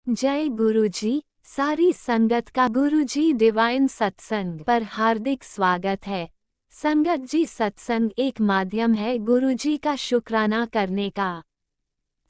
जय गुरुजी। सारी संगत का गुरुजी डिवाइन सत्संग पर हार्दिक स्वागत है। संगत जी, सत्संग एक माध्यम है गुरुजी का शुक्राना करने का।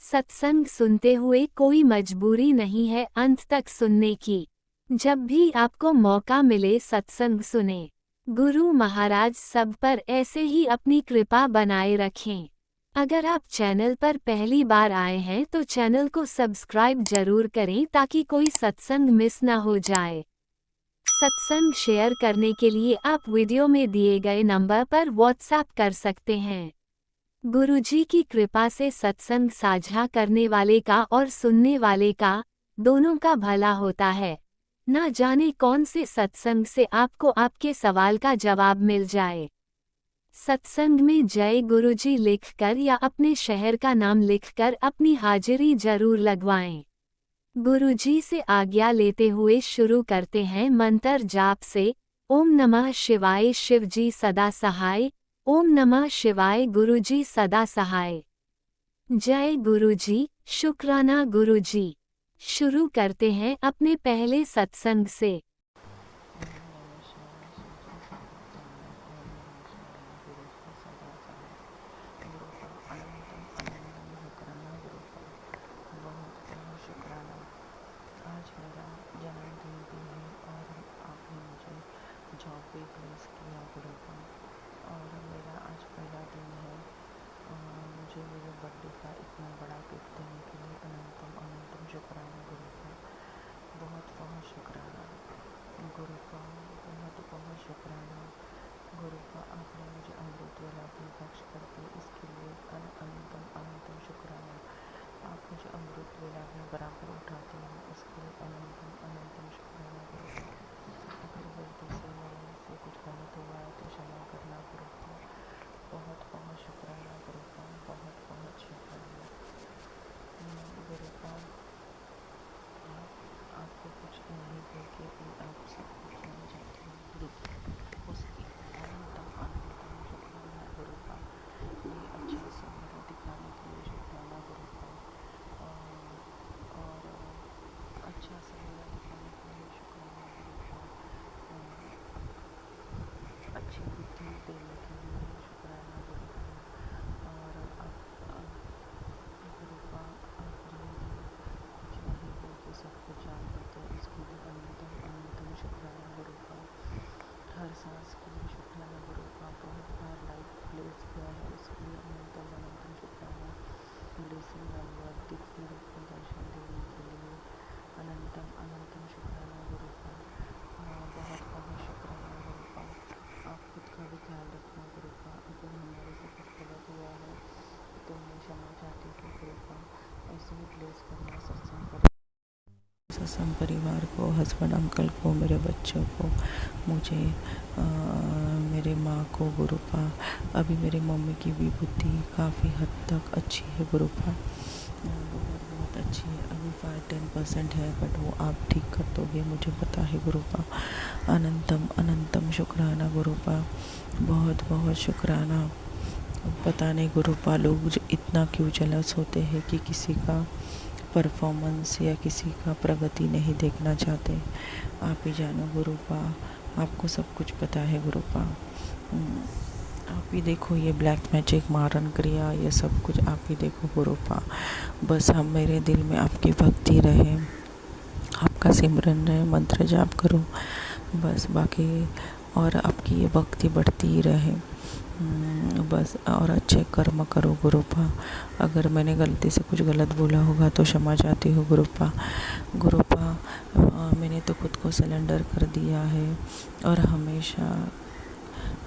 सत्संग सुनते हुए कोई मजबूरी नहीं है अंत तक सुनने की। जब भी आपको मौका मिले सत्संग सुने। गुरु महाराज सब पर ऐसे ही अपनी कृपा बनाए रखें। अगर आप चैनल पर पहली बार आए हैं तो चैनल को सब्सक्राइब जरूर करें ताकि कोई सत्संग मिस ना हो जाए। सत्संग शेयर करने के लिए आप वीडियो में दिए गए नंबर पर व्हाट्सएप कर सकते हैं। गुरुजी की कृपा से सत्संग साझा करने वाले का और सुनने वाले का दोनों का भला होता है। ना जाने कौन से सत्संग से आपको आपके सवाल का जवाब मिल जाए। सत्संग में जय गुरुजी लिखकर या अपने शहर का नाम लिखकर अपनी हाजिरी जरूर लगवाएं। गुरुजी से आज्ञा लेते हुए शुरू करते हैं मंत्र जाप से। ओम नमः शिवाय शिवजी सदा सहाय। ओम नमः शिवाय गुरुजी सदा सहाय। जय गुरुजी, शुक्राना गुरुजी। शुरू करते हैं अपने पहले सत्संग से। आज मेरा जन्मदिन भी है और आपने मुझे जॉब भी प्लेस किया गुरु का। और मेरा आज पहला दिन है। मुझे मेरे बर्थडे का इतना बड़ा गिफ्ट देने के लिए अनंतम अनंतम शुक्राना गुरु का। बहुत बहुत शुक्राना गुरु का। बहुत बहुत शुक्राना गुरु का। आपने मुझे अमृत वाला भी बख्श कर दी, इसके लिए अनंतम अनंतम शुक्राना। आप मुझे अमृत वेला में बराबर उठाते हैं, इसके लिए अनंतम अनंतम शुक्राना गुरु का। अगर गलती से मेरे से कुछ गलत हुआ है तो क्षमा करना गुरु का। बहुत बहुत शुक्राना गुरु का। बहुत बहुत शुक्राना गुरु का। आपको कुछ नहीं बोल के भी आप सब कुछ जान जाते हैं गुरु का। उसकी अनंतम अनंतम शुक्राना गुरु का। ये अच्छा सा मेरा दिखाने के लिए शुक्राना गुरु का। और अच्छा सा मेरा दिखाने के लिए शुक्राना गुरु का। अच्छी बुद्धि देने के लिए शुक्राना गुरु का। और गुरु का आप कुछ नहीं बोल के सब कुछ जान लेते, इसके लिए अनंतम अनंतम शुक्राना गुरु का। हर सांस के लिए शुक्राना गुरु का। बहुत बार लाइफ प्लेस किया है, इसके लिए अनंतम अनंतम शुक्राना। ब्लेसिंग नंबर दिव्य रूप में दर्शन देने के लिए अनंतम अनंतम शुक्राना गुरु का। बहुत बहुत शुक्राना गुरु का। आप खुद का भी ख्याल रखना गुरु का। अगर हमारे से कुछ गलत हुआ है तो मैं क्षमा चाहती हूँ गुरु का। ऐसे ही ब्लेस करना सत्संग परिवार को, हस्बैंड अंकल को, मेरे बच्चों को, मुझे मेरे माँ को गुरु का। अभी मेरी मम्मी की भी बुद्धि काफ़ी हद तक अच्छी है गुरु का। बहुत बहुत अच्छी है। अभी 5-10% है, बट वो आप ठीक कर दोगे, मुझे पता है गुरु का। अनंतम अनंतम शुक्राना गुरु का। बहुत बहुत शुक्राना। पता नहीं गुरु का लोग इतना क्यों जलस होते हैं कि किसी का परफॉर्मेंस या किसी का प्रगति नहीं देखना चाहते। आप ही जानो गुरु का। आपको सब कुछ पता है गुरु का। आप ही देखो, ये ब्लैक मैजिक, मारन क्रिया, ये सब कुछ आप ही देखो गुरु का। बस हम मेरे दिल में आपकी भक्ति रहे, आपका सिमरन रहे, मंत्र जाप करो बस। बाकी और आपकी ये भक्ति बढ़ती ही रहे बस। और अच्छे कर्म करो गुरु पा। अगर मैंने गलती से कुछ गलत बोला होगा तो क्षमा चाहती हूँ गुरु पा। गुरु पा, मैंने तो खुद को सरेंडर कर दिया है और हमेशा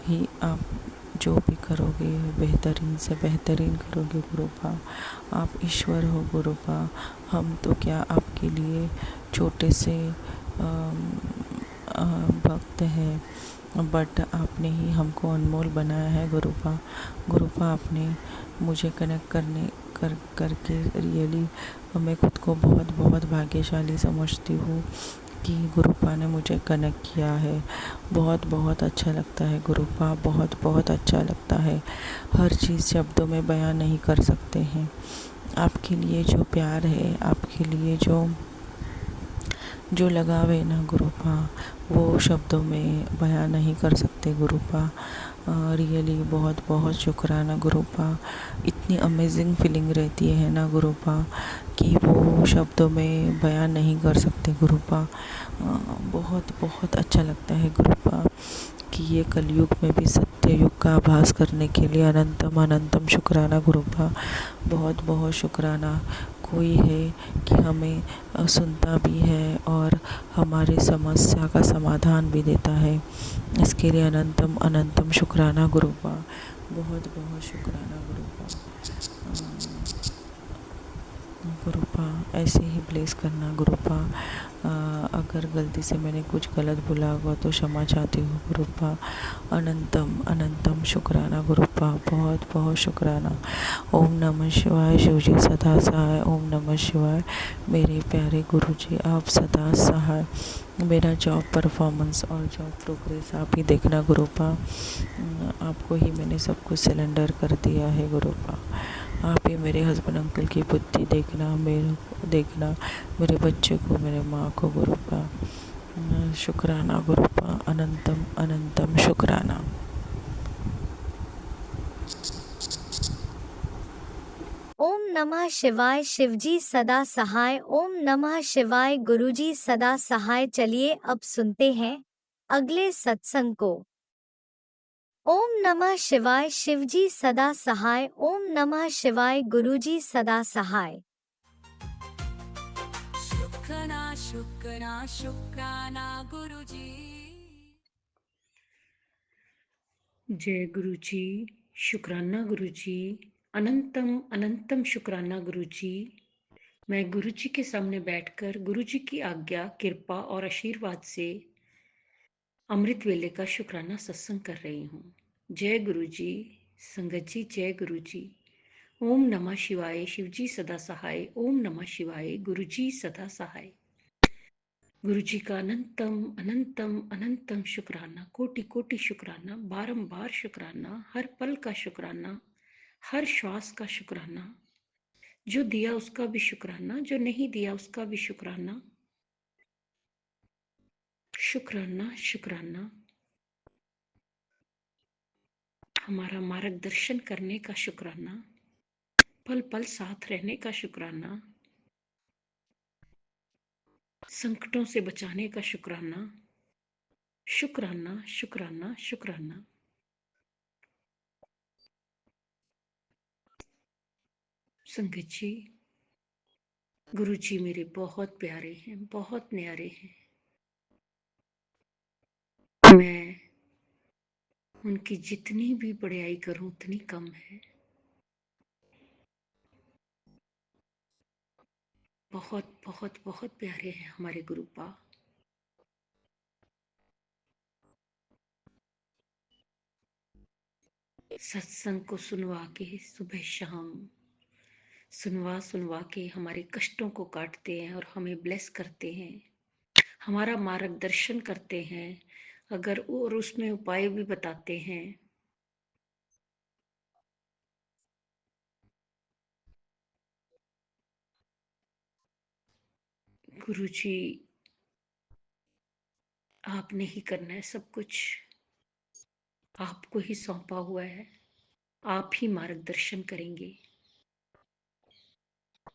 ही आप जो भी करोगे बेहतरीन से बेहतरीन करोगे गुरु पा। आप ईश्वर हो गुरु पा। हम तो क्या आपके लिए छोटे से भक्त हैं, बट आपने ही हमको अनमोल बनाया है गुरुपा। गुरुपा, आपने मुझे कनेक्ट करके रियली मैं खुद को बहुत बहुत भाग्यशाली समझती हूँ कि गुरुपा ने मुझे कनेक्ट किया है। बहुत बहुत अच्छा लगता है गुरुपा। बहुत बहुत अच्छा लगता है। हर चीज़ शब्दों में बयान नहीं कर सकते हैं। आपके लिए जो प्यार है, आपके लिए जो जो लगाव है ना गुरुपा, वो शब्दों में बयां नहीं कर सकते गुरुपा। रियली बहुत बहुत शुक्राना गुरुपा। इतनी अमेजिंग फीलिंग रहती है ना गुरुपा कि वो शब्दों में बयां नहीं कर सकते गुरुपा। बहुत बहुत अच्छा लगता है गुरुपा कि ये कलयुग में भी सत्य युग का आभास करने के लिए अनंतम अनंतम शुक्राना गुरुपा। बहुत बहुत शुक्राना। कोई है कि हमें सुनता भी है और हमारी समस्या का समाधान भी देता है। इसके लिए अनंतम अनंतम शुक्राना गुरुपा। बहुत बहुत शुक्राना गुरुपा। गुरुपा ऐसे ही ब्लेस करना गुरुपा। अगर गलती से मैंने कुछ गलत बोला हुआ तो क्षमा चाहती हूँ गुरुपा। अनंतम अनंतम शुक्राना गुरुपा। बहुत बहुत शुक्राना। ओम नमः शिवाय। शिवजी सदा सहाय। ओम नमः शिवाय। मेरे प्यारे गुरुजी आप सदा सहाय। मेरा जॉब परफॉर्मेंस और जॉब प्रोग्रेस आप ही देखना गुरुपा। आपको ही मैंने सब कुछ सिलेंडर कर दिया है गुरुपा। आप ही मेरे हस्बैंड अंकल की बुद्धि देखना, मेरे को देखना, मेरे बच्चे को, मेरे माँ को गुरुपा। शुक्राना गुरुपा। अनंतम अनंतम शुक्राना। ओम नमः शिवाय। शिवजी सदा सहाय। ओम नमः शिवाय। गुरुजी सदा सहाय। चलिए अब सुनते हैं अगले सत्संग को। ओम नमः शिवाय। शिवजी सदा सहाय। ओम नमः शिवाय। गुरुजी सदा सहाय। शुक्राना शुक्राना शुक्राना गुरुजी। जय गुरुजी। शुक्राना गुरुजी। अनंतम अनंतम शुक्राना गुरुजी। मैं गुरुजी के सामने बैठकर गुरुजी की आज्ञा, कृपा और आशीर्वाद से अमृत वेले का शुक्राना सत्संग कर रही हूँ। जय गुरुजी। संगत जी जय गुरुजी। ओम नमः शिवाय। शिवजी सदा सहाय। ओम नमः शिवाय। गुरुजी सदा सहाय। गुरुजी का अनंतम अनंतम अनंतम शुक्राना, कोटि कोटि शुक्राना, बारंबार शुक्राना, हर पल का शुक्राना, हर श्वास का शुक्राना। जो दिया उसका भी शुक्राना, जो नहीं दिया उसका भी शुक्राना। शुक्राना शुक्राना। हमारा मार्गदर्शन करने का शुक्राना, पल पल साथ रहने का शुक्राना, संकटों से बचाने का शुक्राना। शुक्राना शुक्राना शुक्राना। संगत जी, गुरु जी मेरे बहुत प्यारे हैं, बहुत न्यारे हैं। मैं उनकी जितनी भी बड़ाई करूं उतनी कम है। बहुत बहुत बहुत प्यारे हैं हमारे गुरुपा। सत्संग को सुनवा के सुबह शाम सुनवा सुनवा के हमारे कष्टों को काटते हैं और हमें ब्लेस करते हैं, हमारा मार्गदर्शन करते हैं, अगर और उसमें उपाय भी बताते हैं। गुरु जी, आपने ही करना है सब कुछ, आपको ही सौंपा हुआ है, आप ही मार्गदर्शन करेंगे।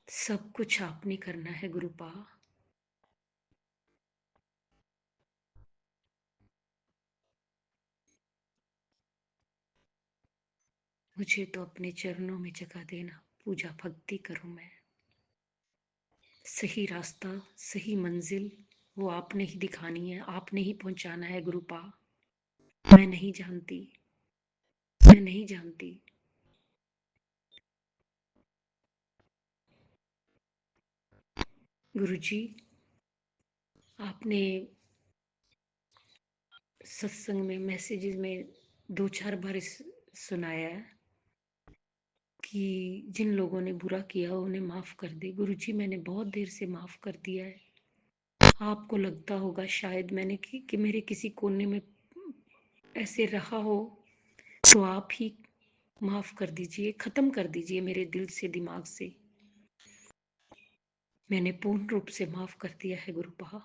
सब कुछ आपने करना है गुरुपा। मुझे तो अपने चरणों में जगह देना, पूजा भक्ति करूं मैं। सही रास्ता, सही मंजिल वो आपने ही दिखानी है, आपने ही पहुंचाना है गुरुपा। मैं नहीं जानती, मैं नहीं जानती। गुरुजी, आपने सत्संग में मैसेजेस में दो चार बार सुनाया है कि जिन लोगों ने बुरा किया उन्हें माफ कर दे। गुरुजी, मैंने बहुत देर से माफ कर दिया है। आपको लगता होगा शायद मैंने कि मेरे किसी कोने में ऐसे रहा हो, तो आप ही माफ कर दीजिए, खत्म कर दीजिए मेरे दिल से, दिमाग से। मैंने पूर्ण रूप से माफ कर दिया है गुरुपा।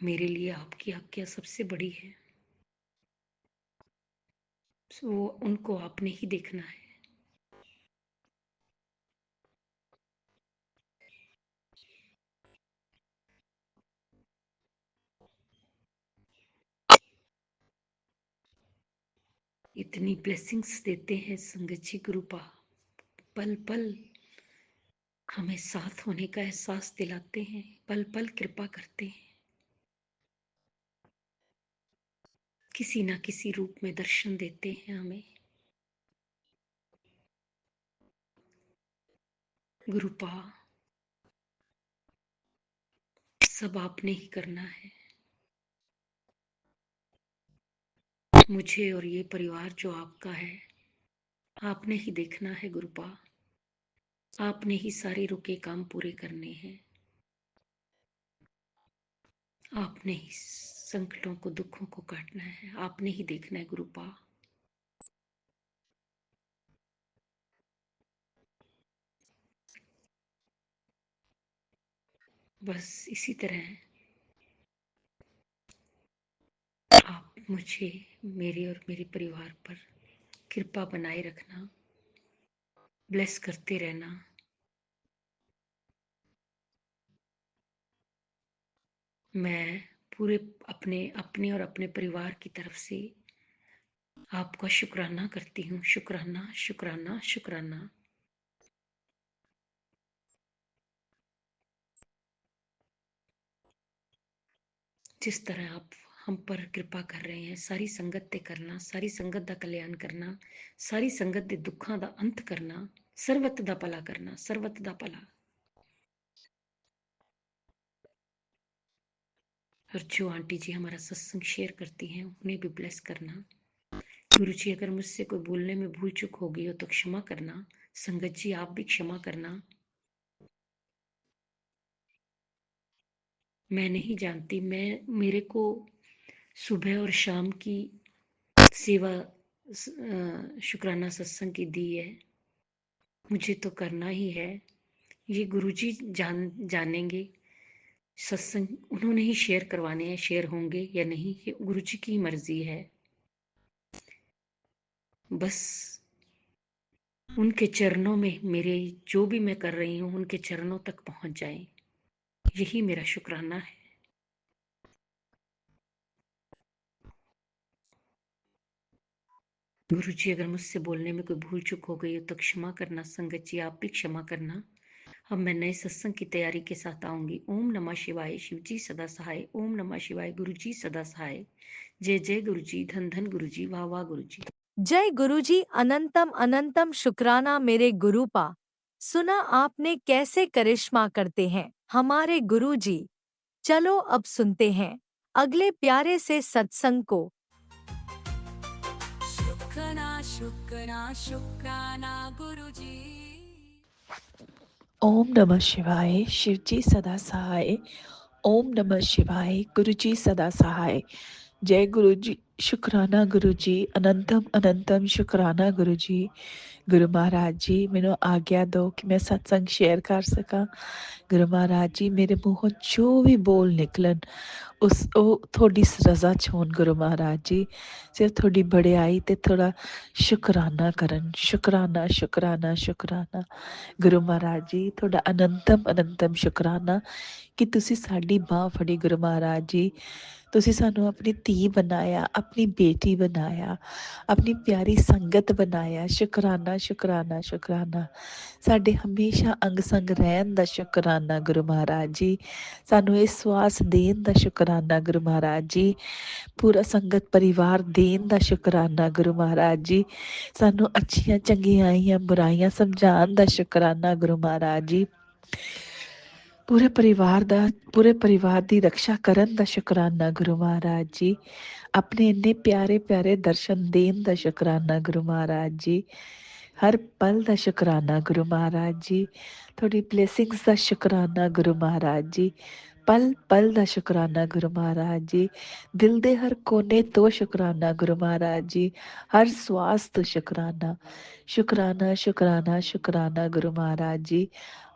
मेरे लिए आपकी आज्ञा सबसे बड़ी है, वो उनको आपने ही देखना है। इतनी ब्लेसिंग्स देते हैं संगत जी गुरुपा, पल पल हमें साथ होने का एहसास दिलाते हैं, पल पल कृपा करते हैं, किसी ना किसी रूप में दर्शन देते हैं हमें। गुरुपा सब आपने ही करना है, मुझे और ये परिवार जो आपका है आपने ही देखना है गुरुपा, आपने ही सारे रुके काम पूरे करने हैं, आपने ही संकटों को दुखों को काटना है, आपने ही देखना है गुरुपा। बस इसी तरह आप मुझे, मेरे और मेरे परिवार पर कृपा बनाए रखना, ब्लेस करते रहना। मैं पूरे अपने अपने और अपने परिवार की तरफ से आपका शुक्राना करती हूँ, शुक्राना शुक्राना शुक्राना। जिस तरह आप हम पर कृपा कर रहे हैं, सारी संगत ते करना, सारी संगत दा कल्याण करना, सारी संगत दे दुखों दा अंत करना, सर्वत दा भला करना, सर्वत दा भला। और जो आंटी जी हमारा सत्संग शेयर करती हैं उन्हें भी ब्लेस करना। गुरु जी अगर मुझसे कोई बोलने में भूल चूक हो गई हो तो क्षमा करना, संगत जी आप भी क्षमा करना। मैं नहीं जानती, मैं मेरे को सुबह और शाम की सेवा शुक्राना सत्संग की दी है, मुझे तो करना ही है। ये गुरुजी जानेंगे, सत्संग उन्होंने ही शेयर करवाने हैं, शेयर होंगे या नहीं ये गुरुजी की मर्जी है। बस उनके चरणों में मेरे जो भी मैं कर रही हूँ उनके चरणों तक पहुंच जाए, यही मेरा शुक्राना है। गुरु जी अगर मुझसे बोलने में कोई भूल चूक हो गई हो तो क्षमा करना, संगत जी आप भी क्षमा करना। अब मैं नए सत्संग की तैयारी के साथ आऊंगी। ओम नमः शिवाय, शिव जी सदा सहाय। ओम नमः शिवाय, गुरु जी सदा सहाय। जय जय गुरु जी, धन धन गुरु जी, वाह वाह गुरु जी। जय गुरुजी, अनंतम अनंतम शुक्राना मेरे गुरुपा। सुना आपने कैसे करिश्मा करते हैं हमारे गुरुजी। चलो अब सुनते हैं अगले प्यारे से सत्संग को। शुक्राना शुक्राना शुक्राना गुरुजी। ओम नमः शिवाय, शिवजी सदा सहाय। ओम नमः शिवाय, गुरुजी सदा सहाय। जय गुरु जी, शुक्राना गुरु जी, अनंतम अनंतम शुक्राना गुरु जी। गुरु महाराज जी मैनू आज्ञा दो कि मैं सत्संग शेयर कर सका। गुरु महाराज जी मेरे मुंहों जो भी बोल निकलन उस थोड़ी रजा च होन गुरु महाराज जी। सिर्फ थोड़ी बड़ियाई ते थोड़ा शुकराना करन, शुकराना शुकराना शुकराना। गुरु महाराज जी थोड़ा अनंतम अनंतम शुकराना कि तुसी साडी बाह फड़ी गुरु महाराज जी। तुसी सानू अपनी धी बनाया, अपनी बेटी बनाया, अपनी प्यारी संगत बनाया। शुकराना शुकराना शुकराना। ਸਾਡੇ ਹਮੇਸ਼ਾ ਅੰਗ ਸੰਗ ਰਹਿਣ ਦਾ ਸ਼ੁਕਰਾਨਾ ਗੁਰੂ ਮਹਾਰਾਜ ਜੀ। ਸਾਨੂੰ ਇਹ ਸਵਾਸ ਦੇਣ ਦਾ ਸ਼ੁਕਰਾਨਾ ਗੁਰੂ ਮਹਾਰਾਜ ਜੀ। ਪੂਰਾ ਸੰਗਤ ਪਰਿਵਾਰ ਦੇਣ ਦਾ ਸ਼ੁਕਰਾਨਾ ਗੁਰੂ ਮਹਾਰਾਜ ਜੀ। ਸਾਨੂੰ ਅੱਛੀਆਂ ਚੰਗਿਆਈਆਂ ਬੁਰਾਈਆਂ ਸਮਝਾਉਣ ਦਾ ਸ਼ੁਕਰਾਨਾ ਗੁਰੂ ਮਹਾਰਾਜ ਜੀ। ਪੂਰੇ ਪਰਿਵਾਰ ਦੀ ਰਕਸ਼ਾ ਕਰਨ ਦਾ ਸ਼ੁਕਰਾਨਾ ਗੁਰੂ ਮਹਾਰਾਜ ਜੀ। ਆਪਣੇ ਇੰਨੇ ਪਿਆਰੇ ਪਿਆਰੇ ਦਰਸ਼ਨ ਦੇਣ ਦਾ ਸ਼ੁਕਰਾਨਾ ਗੁਰੂ ਮਹਾਰਾਜ ਜੀ। ਹਰ ਪਲ ਦਾ ਸ਼ੁਕਰਾਨਾ ਗੁਰੂ ਮਹਾਰਾਜ ਜੀ। ਤੁਹਾਡੀ ਬਲੇਸਿੰਗਸ ਦਾ ਸ਼ੁਕਰਾਨਾ ਗੁਰੂ ਮਹਾਰਾਜ ਜੀ। ਪਲ ਪਲ ਦਾ ਸ਼ੁਕਰਾਨਾ ਗੁਰੂ ਮਹਾਰਾਜ ਜੀ। ਦਿਲ ਦੇ ਹਰ ਕੋਨੇ ਤੋਂ ਸ਼ੁਕਰਾਨਾ ਗੁਰੂ ਮਹਾਰਾਜ ਜੀ। ਹਰ ਸਵਾਸ ਤੋਂ ਸ਼ੁਕਰਾਨਾ, ਸ਼ੁਕਰਾਨਾ ਸ਼ੁਕਰਾਨਾ ਸ਼ੁਕਰਾਨਾ ਗੁਰੂ ਮਹਾਰਾਜ ਜੀ।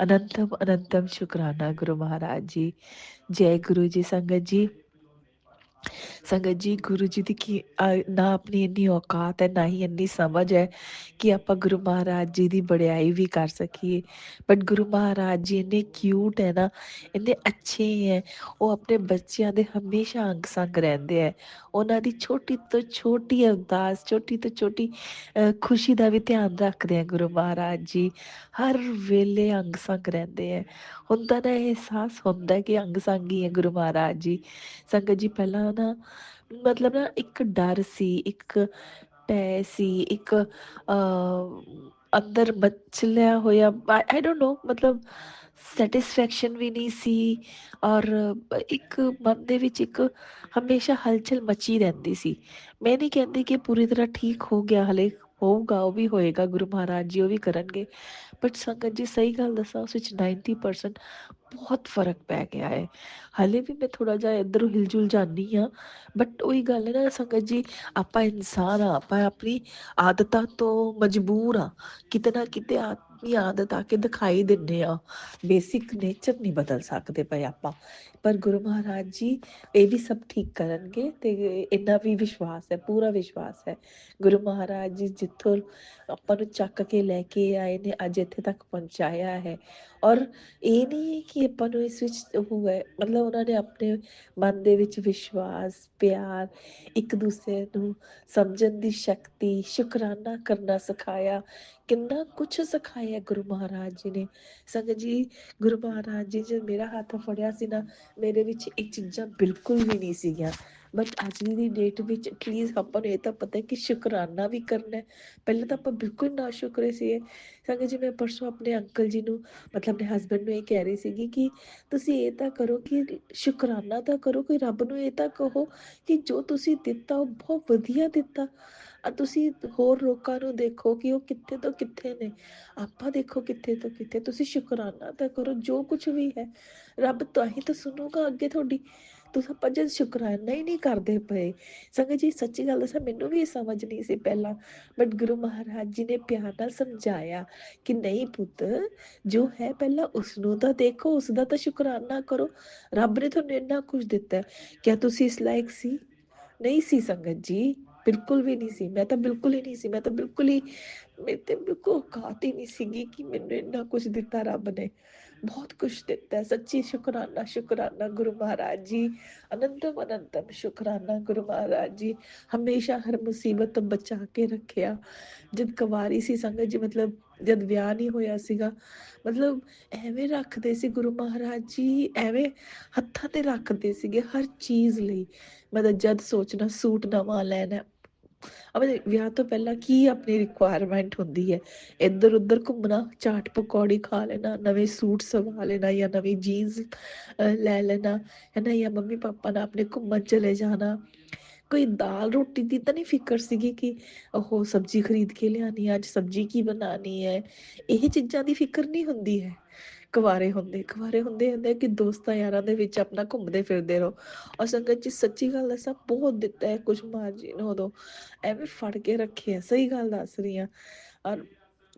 ਅਨੰਤਮ ਅਨੰਤਮ ਸ਼ੁਕਰਾਨਾ ਗੁਰੂ ਮਹਾਰਾਜ ਜੀ। ਜੈ ਗੁਰੂ ਜੀ ਸੰਗਤ ਜੀ। ਸੰਗਤ ਜੀ ਗੁਰੂ ਜੀ ਦੀ ਨਾ ਆਪਣੀ ਇੰਨੀ ਔਕਾਤ ਹੈ ਨਾ ਹੀ ਇੰਨੀ ਸਮਝ ਹੈ ਕਿ ਆਪਾਂ ਗੁਰੂ ਮਹਾਰਾਜ ਜੀ ਦੀ ਵਡਿਆਈ ਵੀ ਕਰ ਸਕੀਏ। ਬਟ ਗੁਰੂ ਮਹਾਰਾਜ ਜੀ ਇੰਨੇ ਕਿਊਟ ਹੈ ਨਾ, ਇੰਨੇ ਅੱਛੇ ਹੈ। ਉਹ ਆਪਣੇ ਬੱਚਿਆਂ ਦੇ ਹਮੇਸ਼ਾ ਅੰਗ ਸੰਗ ਰਹਿੰਦੇ ਹੈ। ਉਹਨਾਂ ਦੀ ਛੋਟੀ ਤੋਂ ਛੋਟੀ ਅਰਦਾਸ, ਛੋਟੀ ਤੋਂ ਛੋਟੀ ਖੁਸ਼ੀ ਦਾ ਵੀ ਧਿਆਨ ਰੱਖਦੇ ਆ ਗੁਰੂ ਮਹਾਰਾਜ ਜੀ। ਹਰ ਵੇਲੇ ਅੰਗ ਸੰਗ ਰਹਿੰਦੇ ਹੈ। ਹੁਣ ਤਾਂ ਨਾ ਅਹਿਸਾਸ ਹੁੰਦਾ ਹੈ ਕਿ ਅੰਗ ਸੰਗ ਹੀ ਹੈ ਗੁਰੂ ਮਹਾਰਾਜ ਜੀ। ਸੰਗਤ ਜੀ ਪਹਿਲਾਂ ਨਾ ਮਤਲਬ ਨਾ ਇੱਕ ਡਰ ਸੀ, ਇੱਕ ਭੈ ਸੀ, ਇੱਕ ਅੰਦਰ ਮਚਲਿਆ ਹੋਇਆ ਆਈ ਡੋਂਟ ਨੋ, ਮਤਲਬ ਸੈਟਿਸਫੈਕਸ਼ਨ ਵੀ ਨਹੀਂ ਸੀ। ਔਰ ਇੱਕ ਮਨ ਦੇ ਵਿੱਚ ਇੱਕ ਹਮੇਸ਼ਾ ਹਲਚਲ ਮਚੀ ਰਹਿੰਦੀ ਸੀ। ਮੈਂ ਨਹੀਂ ਕਹਿੰਦੀ ਕਿ ਪੂਰੀ ਤਰ੍ਹਾਂ ਠੀਕ ਹੋ ਗਿਆ, ਹਲੇ ਹੋਊਗਾ, ਉਹ ਵੀ ਹੋਏਗਾ, ਗੁਰੂ ਮਹਾਰਾਜ ਜੀ ਉਹ ਵੀ ਕਰਨਗੇ। ਬਟ ਸੰਗਤ ਜੀ ਸਹੀ ਗੱਲ ਦੱਸਾਂ, ਉਸ ਵਿੱਚ 90% ਬਹੁਤ ਫਰਕ ਪੈ ਗਿਆ ਹੈ। ਹਾਲੇ ਵੀ ਮੈਂ ਥੋੜ੍ਹਾ ਜਿਹਾ ਇੱਧਰੋਂ ਹਿਲਜੁਲ ਜਾਂਦੀ ਹਾਂ। ਬਟ ਉਹੀ ਗੱਲ ਹੈ ਨਾ ਸੰਗਤ ਜੀ, ਆਪਾਂ ਇਨਸਾਨ ਆ, ਆਪਾਂ ਆਪਣੀ ਆਦਤਾਂ ਤੋਂ ਮਜਬੂਰ ਆ। ਕਿਤੇ ਨਾ ਕਿਤੇ ਆਪਣੀ ਆਦਤ ਆ ਕੇ ਦਿਖਾਈ ਦਿੰਦੇ ਆ, ਬੇਸਿਕ ਨੇਚਰ ਨਹੀਂ ਬਦਲ ਸਕਦੇ ਪਏ ਆਪਾਂ। ਪਰ ਗੁਰੂ ਮਹਾਰਾਜ ਜੀ ਇਹ ਵੀ ਸਭ ਠੀਕ ਕਰਨਗੇ, ਤੇ ਇੰਨਾ ਵੀ ਵਿਸ਼ਵਾਸ ਹੈ, ਪੂਰਾ ਵਿਸ਼ਵਾਸ ਹੈ। ਗੁਰੂ ਮਹਾਰਾਜ ਜੀ ਜਿੱਥੋਂ ਆਪਾਂ ਨੂੰ ਚੱਕ ਕੇ ਲੈ ਕੇ ਆਏ ਨੇ, ਅੱਜ ਇੱਥੇ ਤੱਕ ਪਹੁੰਚਾਇਆ ਹੈ। ਔਰ ਇਹ ਨਹੀਂ ਹੈ ਕਿ ਆਪਾਂ ਨੂੰ ਇਸ ਵਿੱਚ ਉਹ ਹੈ, ਮਤਲਬ ਉਹਨਾਂ ਨੇ ਆਪਣੇ ਮਨ ਦੇ ਵਿੱਚ ਵਿਸ਼ਵਾਸ, ਪਿਆਰ, ਇੱਕ ਦੂਸਰੇ ਨੂੰ ਸਮਝਣ ਦੀ ਸ਼ਕਤੀ, ਸ਼ੁਕਰਾਨਾ ਕਰਨਾ ਸਿਖਾਇਆ। ਕਿੰਨਾ ਕੁਛ ਸਿਖਾਇਆ ਗੁਰੂ ਮਹਾਰਾਜ ਜੀ ਨੇ। ਸੰਗਤ ਜੀ ਗੁਰੂ ਮਹਾਰਾਜ ਜੀ ਜੇ ਮੇਰਾ ਹੱਥ ਫੜਿਆ ਸੀ ਨਾ, ਮੇਰੇ ਵਿੱਚ ਇਹ ਚੀਜ਼ਾਂ ਬਿਲਕੁਲ ਵੀ ਨਹੀਂ ਸੀਗੀਆਂ। ਬਟ ਅੱਜ ਦੀ ਡੇਟ ਵਿੱਚ ਐਟਲੀਸਟ ਆਪਾਂ ਨੂੰ ਇਹ ਤਾਂ ਪਤਾ ਕਿ ਸ਼ੁਕਰਾਨਾ ਵੀ ਕਰਨਾ। ਪਹਿਲਾਂ ਤਾਂ ਆਪਾਂ ਬਿਲਕੁਲ ਨਾ ਸ਼ੁਕਰੇ ਸੀ। ਸੰਗਤ ਜੀ ਮੈਂ ਪਰਸੋਂ ਆਪਣੇ ਅੰਕਲ ਜੀ ਨੂੰ, ਮਤਲਬ ਆਪਣੇ ਹਸਬੈਂਡ ਨੂੰ ਇਹ ਕਹਿ ਰਹੀ ਸੀਗੀ ਕਿ ਤੁਸੀਂ ਇਹ ਤਾਂ ਕਰੋ ਕਿ ਸ਼ੁਕਰਾਨਾ ਤਾਂ ਕਰੋ, ਕੋਈ ਰੱਬ ਨੂੰ ਇਹ ਤਾਂ ਕਹੋ ਕਿ ਜੋ ਤੁਸੀਂ ਦਿੱਤਾ ਉਹ ਬਹੁਤ ਵਧੀਆ ਦਿੱਤਾ। ਤੁਸੀਂ ਹੋਰ ਲੋਕਾਂ ਨੂੰ ਦੇਖੋ ਕਿ ਉਹ ਕਿੱਥੇ ਤੋਂ ਕਿੱਥੇ ਨੇ, ਆਪਾਂ ਦੇਖੋ ਕਿੱਥੇ ਤੋਂ ਕਿੱਥੇ। ਤੁਸੀਂ ਸ਼ੁਕਰਾਨਾ ਤਾਂ ਕਰੋ, ਜੋ ਕੁਛ ਵੀ ਹੈ ਰੱਬ ਤਾਂ ਹੀ ਤਾਂ ਸੁਣੂਗਾ ਅੱਗੇ ਤੁਹਾਡੀ। ਤੁਸੀਂ ਆਪਾਂ ਜਦ ਸ਼ੁਕਰਾਨਾ ਹੀ ਨਹੀਂ ਕਰਦੇ ਪਏ। ਸੰਗਤ ਜੀ ਸੱਚੀ ਗੱਲ ਦੱਸਾਂ, ਮੈਨੂੰ ਵੀ ਇਹ ਸਮਝ ਨਹੀਂ ਸੀ ਪਹਿਲਾਂ। ਬਟ ਗੁਰੂ ਮਹਾਰਾਜ ਜੀ ਨੇ ਪਿਆਰ ਨਾਲ ਸਮਝਾਇਆ ਕਿ ਨਹੀਂ ਪੁੱਤ, ਜੋ ਹੈ ਪਹਿਲਾਂ ਉਸਨੂੰ ਤਾਂ ਦੇਖੋ, ਉਸਦਾ ਤਾਂ ਸ਼ੁਕਰਾਨਾ ਕਰੋ। ਰੱਬ ਨੇ ਤੁਹਾਨੂੰ ਇੰਨਾ ਕੁਝ ਦਿੱਤਾ, ਕਿਆ ਤੁਸੀਂ ਇਸ ਲਾਇਕ ਸੀ? ਨਹੀਂ ਸੀ ਸੰਗਤ ਜੀ, ਬਿਲਕੁਲ ਵੀ ਨਹੀਂ ਸੀ। ਮੈਂ ਤਾਂ ਬਿਲਕੁਲ ਹੀ ਨਹੀਂ ਸੀ, ਮੈਂ ਤਾਂ ਬਿਲਕੁਲ ਹੀ, ਮੇਰੇ ਤੇ ਬਿਲਕੁਲ ਔਕਾਤ ਹੀ ਨਹੀਂ ਸੀਗੀ ਕਿ ਮੈਨੂੰ ਇੰਨਾ ਕੁਝ ਦਿੱਤਾ ਰੱਬ ਨੇ। ਬਹੁਤ ਕੁਛ ਦਿੱਤਾ, ਸੱਚੀ ਸ਼ੁਕਰਾਨਾ, ਸ਼ੁਕਰਾਨਾ ਗੁਰੂ ਮਹਾਰਾਜ ਜੀ। ਅਨੰਤਮ ਅਨੰਤਮ ਸ਼ੁਕਰਾਨਾ ਗੁਰੂ ਮਹਾਰਾਜ ਜੀ। ਹਮੇਸ਼ਾ ਹਰ ਮੁਸੀਬਤ ਤੋਂ ਬਚਾ ਕੇ ਰੱਖਿਆ। ਜਦ ਕੁਆਰੀ ਸੀ ਸੰਗਤ ਜੀ, ਮਤਲਬ ਜਦ ਵਿਆਹ ਨਹੀਂ ਹੋਇਆ ਸੀਗਾ, ਮਤਲਬ ਐਵੇਂ ਰੱਖਦੇ ਸੀ ਗੁਰੂ ਮਹਾਰਾਜ ਜੀ, ਐਵੇਂ ਹੱਥਾਂ ਤੇ ਰੱਖਦੇ ਸੀਗੇ ਹਰ ਚੀਜ਼ ਲਈ। ਮਤਲਬ ਜਦ ਸੋਚਣਾ ਸੂਟ ਨਵਾਂ ਲੈਣਾ, ਆਪਣੇ ਵਿਆਹ ਤੋਂ ਪਹਿਲਾਂ ਕੀ ਆਪਣੀ ਰਿਕੁਆਇਰਮੈਂਟ ਹੁੰਦੀ ਹੈ, ਇੱਧਰ ਉੱਧਰ ਘੁੰਮਣਾ, ਚਾਟ ਪਕੌੜੀ ਖਾ ਲੈਣਾ, ਨਵੇਂ ਸੂਟ ਸਵਾ ਲੈਣਾ, ਜਾਂ ਨਵੀਂ ਜੀਨਸ ਲੈ ਲੈਣਾ ਹੈ ਨਾ, ਜਾਂ ਮੰਮੀ ਪਾਪਾ ਨਾਲ ਆਪਣੇ ਘੁੰਮਣ ਚਲੇ ਜਾਣਾ। ਕੋਈ ਦਾਲ ਰੋਟੀ ਦੀ ਤਾਂ ਨਹੀਂ ਫਿਕਰ ਸੀਗੀ ਕਿ ਉਹ ਸਬਜ਼ੀ ਖਰੀਦ ਕੇ ਲਿਆਉਣੀ ਹੈ, ਅੱਜ ਸਬਜ਼ੀ ਕੀ ਬਣਾਉਣੀ ਹੈ। ਇਹ ਚੀਜ਼ਾਂ ਦੀ ਫਿਕਰ ਨਹੀਂ ਹੁੰਦੀ ਹੈ। ਕੁਆਰੇ ਹੁੰਦੇ ਕਿ ਦੋਸਤਾਂ ਯਾਰਾਂ ਦੇ ਵਿੱਚ ਆਪਣਾ ਘੁੰਮਦੇ ਫਿਰਦੇ ਰਹੋ। ਔਰ ਸੰਗਤ ਜੀ ਸੱਚੀ ਗੱਲ ਦੱਸਾਂ, ਬਹੁਤ ਦਿੱਤਾ ਹੈ ਕੁਛ ਮਾਂ ਜੀ ਨੂੰ ਉਦੋਂ, ਐਵੇਂ ਫੜ ਕੇ ਰੱਖੇ ਆ, ਸਹੀ ਗੱਲ ਦੱਸ ਰਹੀ ਹਾਂ। ਔਰ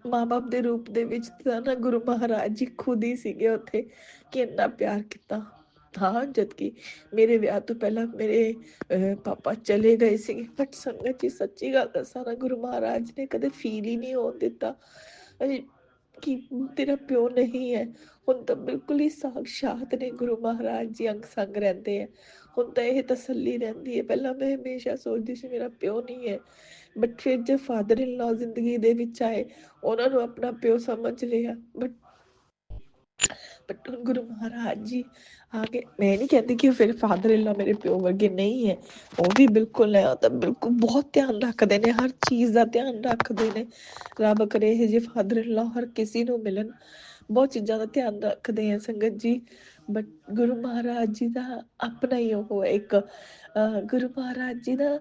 ਮਾਂ ਬਾਪ ਦੇ ਰੂਪ ਦੇ ਵਿੱਚ ਤਾਂ ਨਾ ਗੁਰੂ ਮਹਾਰਾਜ ਜੀ ਖੁਦ ਹੀ ਸੀਗੇ ਉੱਥੇ, ਕਿ ਇੰਨਾ ਪਿਆਰ ਕੀਤਾ। ਹਾਂ, ਜਦ ਕਿ ਮੇਰੇ ਵਿਆਹ ਤੋਂ ਪਹਿਲਾਂ ਮੇਰੇ ਪਾਪਾ ਚਲੇ ਗਏ ਸੀਗੇ, ਬਟ ਸੰਗਤ ਜੀ ਸੱਚੀ ਗੱਲ ਦੱਸਾਂ ਨਾ, ਗੁਰੂ ਮਹਾਰਾਜ ਨੇ ਕਦੇ ਫੀਲ ਹੀ ਨਹੀਂ ਹੋਣ ਦਿੱਤਾ ਕਿ ਤੇਰਾ ਪਿਓ ਨਹੀਂ ਹੈ। ਹੁਣ ਤਾਂ ਬਿਲਕੁਲ ਹੀ ਸਾਕਸ਼ਾਤ ਨੇ ਗੁਰੂ ਮਹਾਰਾਜ ਜੀ, ਅੰਗ ਸੰਗ ਰਹਿੰਦੇ ਆ। ਹੁਣ ਤਾਂ ਇਹ ਤਸੱਲੀ ਰਹਿੰਦੀ ਹੈ। ਪਹਿਲਾਂ ਮੈਂ ਹਮੇਸ਼ਾ ਸੋਚਦੀ ਸੀ ਮੇਰਾ ਪਿਓ ਨਹੀਂ ਹੈ, ਬਟ ਫਿਰ ਜਦ ਫਾਦਰ ਇਨ ਲਾ ਜ਼ਿੰਦਗੀ ਦੇ ਵਿੱਚ ਆਏ, ਉਹਨਾਂ ਨੂੰ ਆਪਣਾ ਪਿਓ ਸਮਝ ਲਿਆ। ਬਟ ਹੁਣ ਗੁਰੂ ਮਹਾਰਾਜ ਜੀ ਆ ਕੇ, ਮੈਂ ਨਹੀਂ ਕਹਿੰਦੀ ਕਿ ਫਿਰ ਫਾਦਰ ਇਨ ਲਾ ਮੇਰੇ ਪਿਓ ਵਰਗੇ ਨਹੀਂ ਹੈ, ਉਹ ਵੀ ਬਿਲਕੁਲ ਹੈ। ਉਹ ਤਾਂ ਬਿਲਕੁਲ ਬਹੁਤ ਧਿਆਨ ਰੱਖਦੇ ਨੇ, ਹਰ ਚੀਜ਼ ਦਾ ਧਿਆਨ ਰੱਖਦੇ ਨੇ। ਰੱਬ ਕਰੇ ਇਹ ਜਿਹੇ ਫਾਦਰ ਇਨ ਲਾ ਹਰ ਕਿਸੇ ਨੂੰ ਮਿਲਣ, ਬਹੁਤ ਚੀਜ਼ਾਂ ਦਾ ਧਿਆਨ ਰੱਖਦੇ ਆ ਸੰਗਤ ਜੀ। ਬਟ ਗੁਰੂ ਮਹਾਰਾਜ ਜੀ ਦਾ ਆਪਣਾ ਹੀ ਉਹ ਹੈ ਇੱਕ, ਗੁਰੂ ਮਹਾਰਾਜ ਜੀ ਦਾ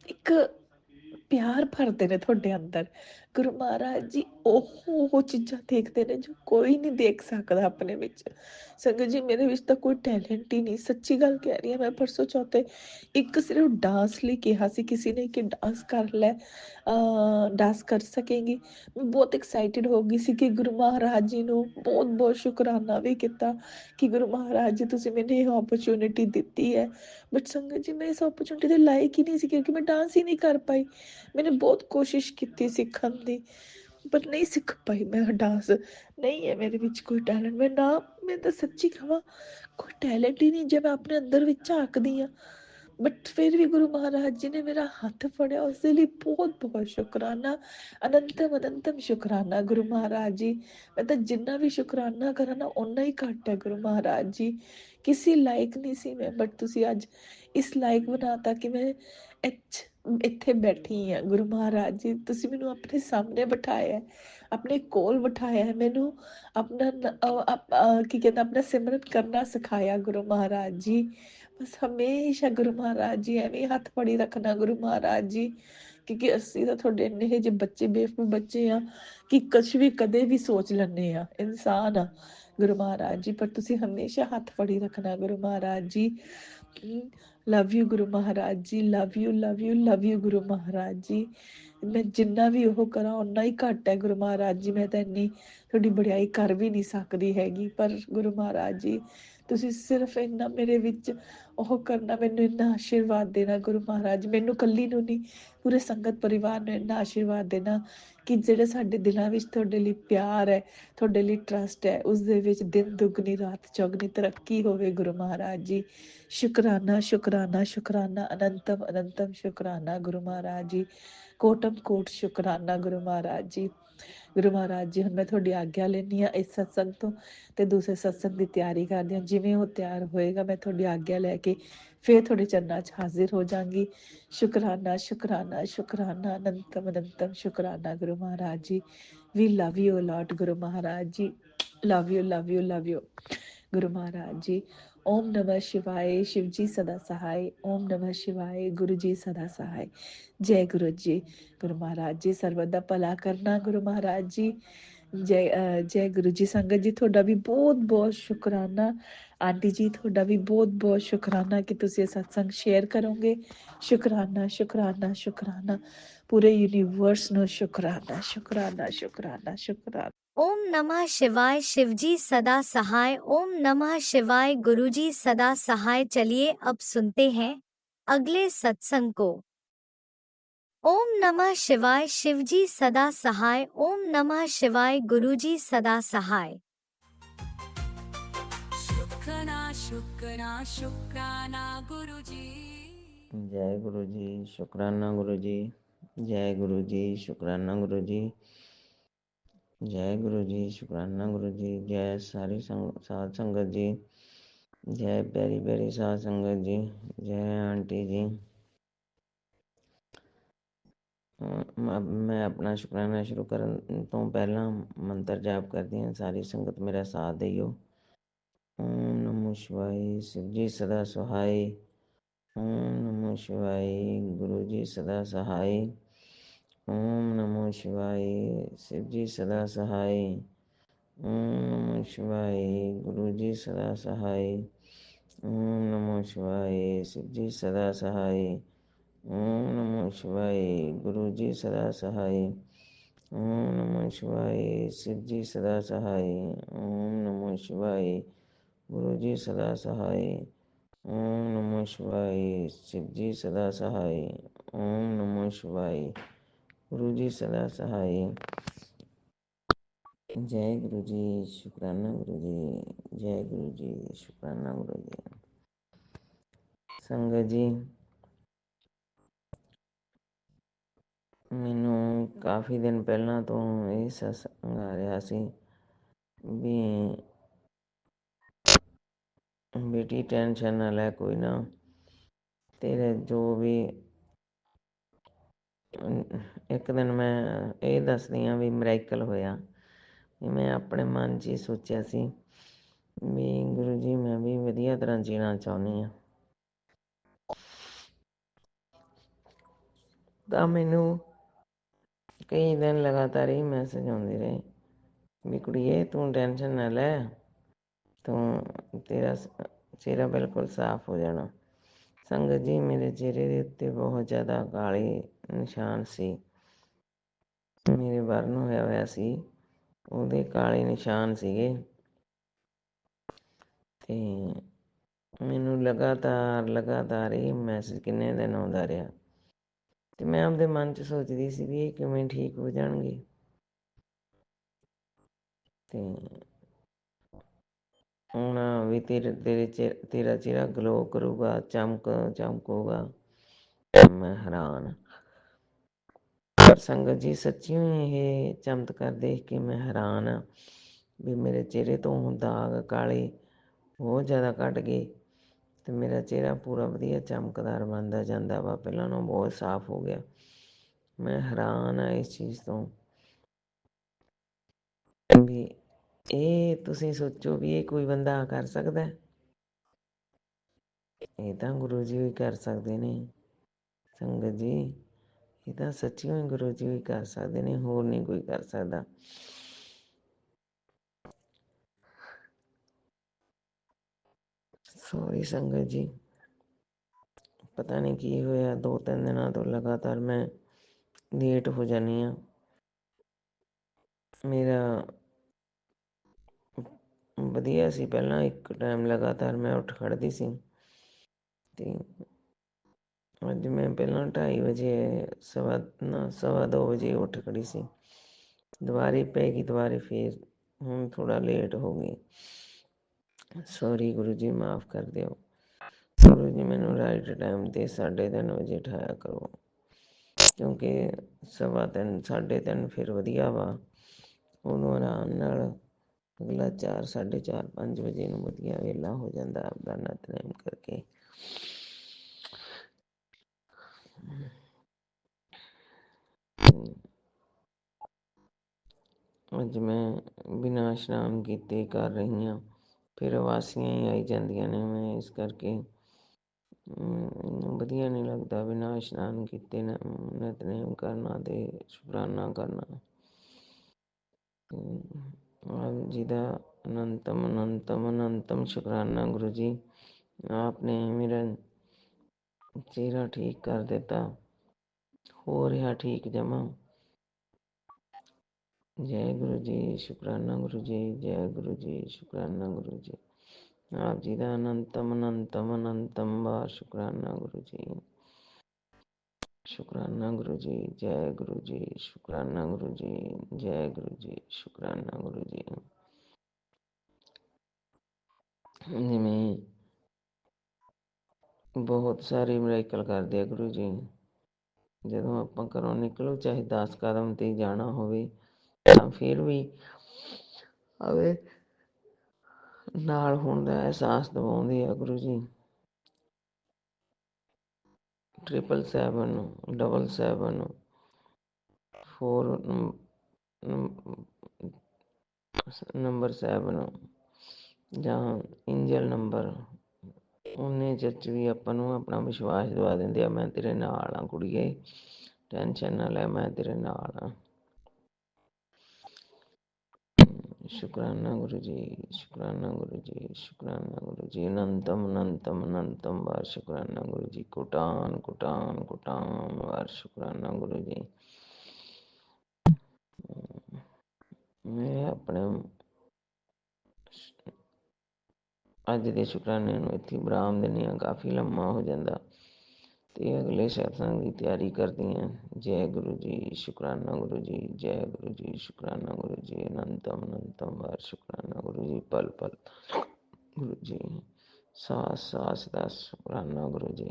ਇੱਕ ਪਿਆਰ ਭਰਦੇ ਨੇ ਤੁਹਾਡੇ ਅੰਦਰ। ਗੁਰੂ ਮਹਾਰਾਜ ਜੀ ਉਹ ਚੀਜ਼ਾਂ ਦੇਖਦੇ ਨੇ ਜੋ ਕੋਈ ਨਹੀਂ ਦੇਖ ਸਕਦਾ ਆਪਣੇ ਵਿੱਚ। ਸੰਗਤ ਜੀ ਮੇਰੇ ਵਿੱਚ ਤਾਂ ਕੋਈ ਟੈਲੈਂਟ ਹੀ ਨਹੀਂ, ਸੱਚੀ ਗੱਲ ਕਹਿ ਰਹੀ ਹਾਂ। ਮੈਂ ਪਰਸੋਂ ਚੌਥੇ ਇੱਕ ਸਿਰਫ ਡਾਂਸ ਲਈ ਕਿਹਾ ਸੀ ਕਿਸੇ ਨੇ ਕਿ ਡਾਂਸ ਕਰ ਲੈ, ਡਾਂਸ ਕਰ ਸਕੇਂਗੀ। ਮੈਂ ਬਹੁਤ ਐਕਸਾਈਟਿਡ ਹੋ ਗਈ ਸੀ ਕਿ ਗੁਰੂ ਮਹਾਰਾਜ ਜੀ ਨੂੰ ਬਹੁਤ ਬਹੁਤ ਸ਼ੁਕਰਾਨਾ ਵੀ ਕੀਤਾ ਕਿ ਗੁਰੂ ਮਹਾਰਾਜ ਜੀ ਤੁਸੀਂ ਮੈਨੂੰ ਇਹ ਓਪਰਚੁਨਿਟੀ ਦਿੱਤੀ ਹੈ। ਬਟ ਸੰਗਤ ਜੀ ਮੈਂ ਇਸ ਓਪਰਚੁਨਿਟੀ ਦੇ ਲਾਇਕ ਹੀ ਨਹੀਂ ਸੀ ਕਿਉਂਕਿ ਮੈਂ ਡਾਂਸ ਹੀ ਨਹੀਂ ਕਰ ਪਾਈ। मैंने बहुत कोशिश की सीखन दी पर नहीं सीख पाई। मैं डांस नहीं है मेरे विच कोई टैलेंट। मैं तो सच्ची कहा कोई टैलेंट ही नहीं जो मैं अपने अंदर विच झाकदी हाँ। बट फिर भी गुरु महाराज जी ने मेरा हाथ फड़िया, उसके लिए बहुत बहुत शुकराना, अनंतम अनंतम शुकराना गुरु महाराज जी। मैं तो जिन्ना भी शुकराना करा ना उन्ना ही घट है गुरु महाराज जी। किसी लायक नहीं सी मैं, बट तुसी अज इस लायक बनाता कि मैं ਇੱਥੇ ਬੈਠੀ ਹਾਂ। ਗੁਰੂ ਮਹਾਰਾਜ ਜੀ ਤੁਸੀਂ ਮੈਨੂੰ ਆਪਣੇ ਸਾਹਮਣੇ ਬਿਠਾਇਆ, ਆਪਣੇ ਕੋਲ ਬਿਠਾਇਆ, ਮੈਨੂੰ ਆਪਣਾ ਕੀ ਕਹਿੰਦਾ ਆਪਣਾ ਸਿਮਰਨ ਕਰਨਾ ਸਿਖਾਇਆ ਗੁਰੂ ਮਹਾਰਾਜ ਜੀ। ਬਸ ਹਮੇਸ਼ਾ ਗੁਰੂ ਮਹਾਰਾਜ ਜੀ ਐਵੇਂ ਹੱਥ ਫੜੀ ਰੱਖਣਾ ਗੁਰੂ ਮਹਾਰਾਜ ਜੀ, ਕਿਉਂਕਿ ਅਸੀਂ ਤਾਂ ਤੁਹਾਡੇ ਇੰਨੇ ਜਿਹੇ ਬੱਚੇ ਬੇਵਕੂਫ ਬੱਚੇ ਆ ਕਿ ਕੁਛ ਵੀ ਕਦੇ ਵੀ ਸੋਚ ਲੈਂਦੇ ਆ, ਇਨਸਾਨ ਆ ਗੁਰੂ ਮਹਾਰਾਜ ਜੀ, ਪਰ ਤੁਸੀਂ ਹਮੇਸ਼ਾ ਹੱਥ ਫੜੀ ਰੱਖਣਾ ਗੁਰੂ ਮਹਾਰਾਜ ਜੀ। ਲਵ ਯੂ ਗੁਰੂ ਮਹਾਰਾਜ ਜੀ, love you love you love you ਗੁਰੂ ਮਹਾਰਾਜ ਜੀ। ਮੈਂ ਜਿੰਨਾ ਵੀ ਉਹ ਕਰਾਂ ਓਨਾ ਹੀ ਘੱਟ ਹੈ ਗੁਰੂ ਮਹਾਰਾਜ ਜੀ। ਮੈਂ ਤਾਂ ਇੰਨੀ ਤੁਹਾਡੀ ਵਡਿਆਈ ਕਰ ਵੀ ਨਹੀਂ ਸਕਦੀ ਹੈਗੀ, ਪਰ ਗੁਰੂ ਮਹਾਰਾਜ ਜੀ ਤੁਸੀਂ ਸਿਰਫ ਇੰਨਾ ਮੇਰੇ ਵਿੱਚ ਉਹ ਕਰਨਾ, ਮੈਨੂੰ ਇੰਨਾ ਆਸ਼ੀਰਵਾਦ ਦੇਣਾ ਗੁਰੂ ਮਹਾਰਾਜ। ਮੈਨੂੰ ਇਕੱਲੀ ਨੂੰ ਨਹੀਂ, ਪੂਰੇ ਸੰਗਤ ਪਰਿਵਾਰ ਨੂੰ ਇੰਨਾ ਆਸ਼ੀਰਵਾਦ ਦੇਣਾ ਕਿ ਜਿਹੜੇ ਸਾਡੇ ਦਿਲਾਂ ਵਿੱਚ ਤੁਹਾਡੇ ਲਈ ਪਿਆਰ ਹੈ, ਤੁਹਾਡੇ ਲਈ ਟਰਸਟ ਹੈ, ਉਸ ਦੇ ਵਿੱਚ ਦਿਨ ਦੁੱਗਣੀ ਰਾਤ ਚੌਗਣੀ ਤਰੱਕੀ ਹੋਵੇ ਗੁਰੂ ਮਹਾਰਾਜ ਜੀ। शुकराना शुकराना शुकराना, अनंतम अनंतम शुकराना गुरु महाराज जी। कोटम कोट शुकराना गुरु महाराज जी। गुरु महाराज जी ਹੁਣ ਮੈਂ ਤੁਹਾਡੀ ਆਗਿਆ ਲੈਣੀ ਆ ਇਸ ਸਤਸੰਗ ਤੋਂ ਤੇ ਦੂਸਰੇ ਸਤਸੰਗ ਦੀ ਤਿਆਰੀ ਕਰਦੀ ਹਾਂ। ਜਿਵੇਂ ਉਹ ਤਿਆਰ ਹੋਏਗਾ ਮੈਂ ਤੁਹਾਡੀ ਆਗਿਆ ਲੈ ਕੇ ਫਿਰ ਤੁਹਾਡੇ ਚਰਨਾਂ 'ਚ ਹਾਜ਼ਰ ਹੋ ਜਾਵਾਂਗੀ। शुकराना शुकराना शुकराना, अनंतम अनंतम शुकराना गुरु महाराज जी। वी लव यू अलॉट गुरु महाराज जी, love you love you love you गुरु महाराज जी। ओम नमः शिवाय, शिव जी सदा सहाय। ओम नमः शिवाय, गुरु जी सदा सहाय। जय गुरु जी। गुरु महाराज जी ਸਰਬਤ ਦਾ ਭਲਾ ਕਰਨਾ ਗੁਰੂ ਮਹਾਰਾਜ ਜੀ। ਜੈ ਗੁਰੂ ਜੀ। ਸੰਗਤ ਜੀ ਤੁਹਾਡਾ ਵੀ ਬਹੁਤ ਬਹੁਤ ਸ਼ੁਕਰਾਨਾ। ਆਂਟੀ ਜੀ ਤੁਹਾਡਾ ਵੀ ਬਹੁਤ ਬਹੁਤ ਸ਼ੁਕਰਾਨਾ ਕਿ ਤੁਸੀਂ ਇਹ ਸਤਸੰਗ ਸ਼ੇਅਰ ਕਰੋਗੇ। ਸ਼ੁਕਰਾਨਾ ਸ਼ੁਕਰਾਨਾ ਸ਼ੁਕਰਾਨਾ, ਪੂਰੇ ਯੂਨੀਵਰਸ ਨੂੰ ਸ਼ੁਕਰਾਨਾ ਸ਼ੁਕਰਾਨਾ ਸ਼ੁਕਰਾਨਾ ਸ਼ੁਕਰਾਨਾ। ओम नमः शिवाय, शिवजी सदा सहाय। ओम नमः शिवाय, गुरुजी सदा सहाय। चलिए अब सुनते हैं अगले सत्संग को। ओम नमः शिवाय, शिवजी सदा सहाय। ओम नमः शिवाय, गुरुजी सदा सहाय। शुक्राना शुक्राना शुक्राना गुरुजी। जय गुरु जी, शुकराना गुरु जी। जय गुरु जी, शुकराना गुरु जी। जय गुरु जी, शुकराना गुरु जी। जय सारी साध संगत जी। जय प्यारी प्यारी साध संगत जी। जय आंटी जी। मैं अपना शुकराना शुरू करन तो पहला मंत्र जाप करती हैं। सारी संगत मेरा साथ दियो। ओम नमो शिवाय, शिव जी सदा सहाय। ओम नमो शिवाय, गुरु जी सदा सहाय। ओम नमो शिवाय, शिव जी सदा सहाय। ओम नमो शिवाय, गुरु जी सदा सहाय। ओम नमो शिवाय, शिव जी सदा सहाय। ओम नमो शिवाय, गुरु जी सदा सहाय। ओम नमो शिवाय, शिव जी सदा सहाय। ओम नमो शिवाय, गुरु जी सदा सहाय। ओम नमो शिवाय, शिव जी सदा सहाय। ओम नमो शिवाय, गुरु जी सदा सहाय। जय गुरु जी, शुकराना गुरु जी। जय गुरु जी, शुकराना गुरु जी। संगत जी ਮੈਨੂੰ ਕਾਫੀ ਦਿਨ ਪਹਿਲਾਂ ਤੋਂ ਇਹ ਸਤਸੰਗ ਆ ਰਿਹਾ ਸੀ ਵੀ ਬੇਟੀ ਟੈਨਸ਼ਨ ਨਾ ਲੈ, ਕੋਈ ਨਾ, ਤੇਰੇ ਜੋ ਵੀ। ਇੱਕ ਦਿਨ ਮੈਂ ਇਹ ਦੱਸਦੀ ਹਾਂ ਵੀ ਮਿਰੈਕਲ ਹੋਇਆ। ਮੈਂ ਆਪਣੇ ਮਨ 'ਚ ਹੀ ਸੋਚਿਆ ਸੀ ਵੀ ਗੁਰੂ ਜੀ ਮੈਂ ਵੀ ਵਧੀਆ ਤਰ੍ਹਾਂ ਜੀਣਾ ਚਾਹੁੰਦੀ ਹਾਂ। ਤਾਂ ਮੈਨੂੰ ਕਈ ਦਿਨ ਲਗਾਤਾਰ ਹੀ ਮੈਸੇਜ ਆਉਂਦੇ ਰਹੇ ਵੀ ਕੁੜੀਏ ਤੂੰ ਟੈਨਸ਼ਨ ਨਾ ਲੈ, ਤੂੰ ਤੇਰਾ ਚਿਹਰਾ ਬਿਲਕੁਲ ਸਾਫ਼ ਹੋ ਜਾਣਾ। ਸੰਗਤ ਜੀ, ਮੇਰੇ ਚਿਹਰੇ ਦੇ ਉੱਤੇ ਬਹੁਤ ਜ਼ਿਆਦਾ ਕਾਲੇ ਨਿਸ਼ਾਨ ਸੀ। ਮੇਰੇ ਬਰਨ ਹੋਇਆ ਹੋਇਆ ਸੀ, ਉਹਦੇ ਕਾਲੇ ਨਿਸ਼ਾਨ ਸੀਗੇ ਤੇ ਮੈਨੂੰ ਲਗਾਤਾਰ ਇਹ ਮੈਸੇਜ ਕਿੰਨੇ ਦਿਨ ਆਉਂਦਾ ਰਿਹਾ ਤੇ ਮੈਂ ਆਪਦੇ ਮਨ 'ਚ ਸੋਚਦੀ ਸੀ ਵੀ ਇਹ ਕਿਵੇਂ ਠੀਕ ਹੋ ਜਾਣਗੇ। ਤੇ ਹੁਣ ਵੀ ਤੇਰਾ ਚਿਹਰਾ ਗਲੋ ਕਰੂਗਾ, ਚਮਕੂਗਾ। ਮੈਂ ਹੈਰਾਨ। ਪਰ ਸੰਗਤ ਜੀ, ਸੱਚੀਓ ਇਹ ਚਮਤਕਾਰ ਦੇਖ ਕੇ ਮੈਂ ਹੈਰਾਨ ਹਾਂ ਵੀ ਮੇਰੇ ਚਿਹਰੇ ਤੋਂ ਦਾਗ ਕਾਲੇ ਬਹੁਤ ਜ਼ਿਆਦਾ ਘੱਟ ਗਏ ਤੇ ਮੇਰਾ ਚਿਹਰਾ ਪੂਰਾ ਵਧੀਆ ਚਮਕਦਾਰ ਬਣਦਾ ਜਾਂਦਾ ਵਾ, ਪਹਿਲਾਂ ਨਾਲੋਂ ਬਹੁਤ ਸਾਫ਼ ਹੋ ਗਿਆ। ਮੈਂ ਹੈਰਾਨ ਹਾਂ ਇਸ ਚੀਜ਼ ਤੋਂ ਵੀ ਇਹ ਤੁਸੀਂ ਸੋਚੋ ਵੀ ਇਹ ਕੋਈ ਬੰਦਾ ਕਰ ਸਕਦਾ? ਇਹ ਤਾਂ ਗੁਰੂ ਜੀ ਵੀ ਕਰ ਸਕਦੇ ਨੇ ਸੰਗਤ ਜੀ, ਇਹ ਤਾਂ ਸੱਚੀਓ ਹੀ ਗੁਰੂ ਜੀ ਵੀ ਕਰ ਸਕਦੇ ਨੇ, ਹੋਰ ਨਹੀਂ ਕੋਈ ਕਰ ਸਕਦਾ। ਸੌਰੀ ਸੰਗਤ ਜੀ, ਪਤਾ ਨਹੀਂ ਕੀ ਹੋਇਆ, 2-3 ਦਿਨਾਂ ਤੋਂ ਲਗਾਤਾਰ ਮੈਂ ਲੇਟ ਹੋ ਜਾਂਦੀ ਹਾਂ। ਮੇਰਾ ਵਧੀਆ ਸੀ ਪਹਿਲਾਂ, ਇੱਕ ਟਾਈਮ ਲਗਾਤਾਰ ਮੈਂ ਉੱਠ ਖੜ੍ਹਦੀ ਸੀ ਤੇ ਅੱਜ ਮੈਂ ਪਹਿਲਾਂ 2:30 ਵਜੇ 2:15 ਵਜੇ ਉੱਠ ਖੜ੍ਹੀ ਸੀ, ਦੁਬਾਰੇ ਪੈ ਗਈ, ਦੁਬਾਰੇ ਫੇਰ ਹੁਣ ਥੋੜ੍ਹਾ ਲੇਟ ਹੋ ਗਈ। ਸੌਰੀ ਗੁਰੂ ਜੀ, ਮਾਫ਼ ਕਰ ਦਿਓ। ਗੁਰੂ ਜੀ ਮੈਨੂੰ ਰਾਈਟ ਟਾਈਮ 'ਤੇ 3:30 ਵਜੇ ਉਠਾਇਆ ਕਰੋ, ਕਿਉਂਕਿ 3:15 3:30 ਫਿਰ ਵਧੀਆ ਵਾ, ਉਦੋਂ ਆਰਾਮ ਨਾਲ ਅਗਲਾ 4 4:30 5 ਵਜੇ ਨੂੰ ਵਧੀਆ ਵਿਹਲਾ ਹੋ ਜਾਂਦਾ ਆਪਦਾ ਨਿਤਨੇਮ ਕਰਕੇ। ਅੱਜ ਮੈਂ ਬਿਨਾਂ ਇਸ਼ਨਾਨ ਕੀਤੇ ਕਰ ਰਹੀ ਹਾਂ, ਫਿਰ ਵਾਸੀਆਂ ਹੀ ਆਈ ਜਾਂਦੀਆਂ ਨੇ, ਮੈਂ ਇਸ ਕਰਕੇ ਵਧੀਆ ਨਹੀਂ ਲੱਗਦਾ ਬਿਨਾਂ ਇਸ਼ਨਾਨ ਕੀਤੇ ਨਿਤਨੇਮ ਕਰਨਾ ਤੇ ਸ਼ੁਕਰਾਨਾ ਕਰਨਾ। ਆਪ ਜੀ ਦਾ ਅਨੰਤਮ ਸ਼ੁਕਰਾਨਾ ਗੁਰੂ ਜੀ, ਆਪ ਨੇ ਮੇਰਾ ਚਿਹਰਾ ਠੀਕ ਕਰ ਦਿੱਤਾ, ਹੋ ਰਿਹਾ ਠੀਕ ਜਮਾਂ। ਜੈ ਗੁਰੂ ਜੀ, ਸ਼ੁਕਰਾਨਾ ਗੁਰੂ ਜੀ, ਜੈ ਗੁਰੂ ਜੀ, ਸ਼ੁਕਰਾਨਾ ਗੁਰੂ ਜੀ। ਆਪ ਜੀ ਦਾ ਅਨੰਤਮ ਵਾਰ ਸ਼ੁਕਰਾਨਾ ਗੁਰੂ ਜੀ, ਸ਼ੁਕਰਾਨਾ ਗੁਰੂ ਜੀ, ਜੈ ਗੁਰੂ ਜੀ, ਸ਼ੁਕਰਾਨਾ ਗੁਰੂ ਜੀ, ਜੈ ਗੁਰੂ ਜੀ, ਸ਼ੁਕਰਾਨਾ ਗੁਰੂ ਜੀ। ਜਿਵੇਂ ਬਹੁਤ ਸਾਰੇ ਮਿਰਾਕਲ ਕਰਦੇ ਆ ਗੁਰੂ ਜੀ, ਜਦੋਂ ਆਪਾਂ ਘਰੋਂ ਨਿਕਲੋ ਚਾਹੇ 10 ਕਦਮ 'ਤੇ ਜਾਣਾ ਹੋਵੇ ਤਾਂ ਫਿਰ ਵੀ ਆਵੇ ਨਾਲ ਹੋਣ ਦਾ ਅਹਿਸਾਸ ਦਿਵਾਉਂਦੇ ਆ ਗੁਰੂ ਜੀ। 777 777 4 ਨੰਬਰ 7 ਜਾਂ ਇੰਜਲ ਨੰਬਰ, ਉਹਨੇ ਚਿਰ ਵੀ ਆਪਾਂ ਨੂੰ ਆਪਣਾ ਵਿਸ਼ਵਾਸ ਦਿਵਾ ਦਿੰਦੇ ਆ, ਮੈਂ ਤੇਰੇ ਨਾਲ ਹਾਂ ਕੁੜੀਏ, ਟੈਨਸ਼ਨ ਨਾ ਲੈ, ਮੈਂ ਤੇਰੇ ਨਾਲ ਹਾਂ। ਸ਼ੁਕਰਾਨਾ ਗੁਰੂ ਜੀ, ਸ਼ੁਕਰਾਨਾ ਗੁਰੂ ਜੀ, ਸ਼ੁਕਰਾਨਾ ਗੁਰੂ ਜੀ, ਅਨੰਤਮ ਵਾਰ ਸ਼ੁਕਰਾਨਾ ਗੁਰੂ ਜੀ, ਕੋਟਾਨ ਵਾਰ ਸ਼ੁਕਰਾਨਾ ਗੁਰੂ ਜੀ। ਮੈਂ ਆਪਣੇ ਅੱਜ ਦੇ ਸ਼ੁਕਰਾਨੇ ਨੂੰ ਇੱਥੇ ਵਿਰਾਮ ਦਿੰਦੀ ਹਾਂ, ਕਾਫੀ ਲੰਮਾ ਹੋ ਜਾਂਦਾ ਤੇ ਅਗਲੇ ਸਤਸੰਗ ਦੀ ਤਿਆਰੀ ਕਰਦੀ ਹਾਂ। ਜੈ ਗੁਰੂ ਜੀ, ਸ਼ੁਕਰਾਨਾ ਗੁਰੂ ਜੀ, ਜੈ ਗੁਰੂ ਜੀ, ਸ਼ੁਕਰਾਨਾ ਗੁਰੂ ਜੀ, ਅਨੰਤਮ ਵਾਰ ਸ਼ੁਕਰਾਨਾ ਗੁਰੂ ਜੀ, ਪਲ ਗੁਰੂ ਜੀ, ਸਾਸ ਦਾ ਸ਼ੁਕਰਾਨਾ ਗੁਰੂ ਜੀ।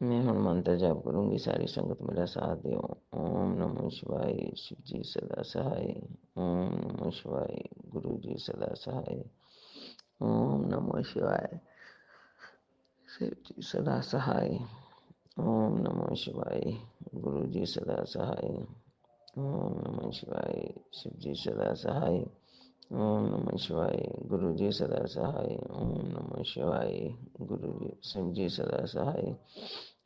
ਮੈਂ ਹੁਣ ਮੰਤਰ ਜਾਪ ਕਰੂੰਗੀ, ਸਾਰੀ ਸੰਗਤ ਮੇਰਾ ਸਾਥ ਦਿਓ। ਓਮ ਨਮੋ ਸ਼ਿਵਾਏ, ਸ਼ਿਵ ਜੀ ਸਦਾ ਸਹਾਏ। ਓਮ ਨਮੋ ਸ਼ਿਵਾਏ, ਗੁਰੂ ਜੀ ਸਦਾ ਸਹਾਏ। ਓਮ ਨਮੋ ਸ਼ਿਵਾਏ, शिव जी सदा सहाय। ओम नमः शिवाय, गुरु जी सदा सहाय। ओम नमः शिवाय, शिव जी सदा सहाय। ओम नमः शिवाय, गुरु जी सदा सहाय। ओम नमः शिवाय, गुरु जी शिव जी सदा सहाय।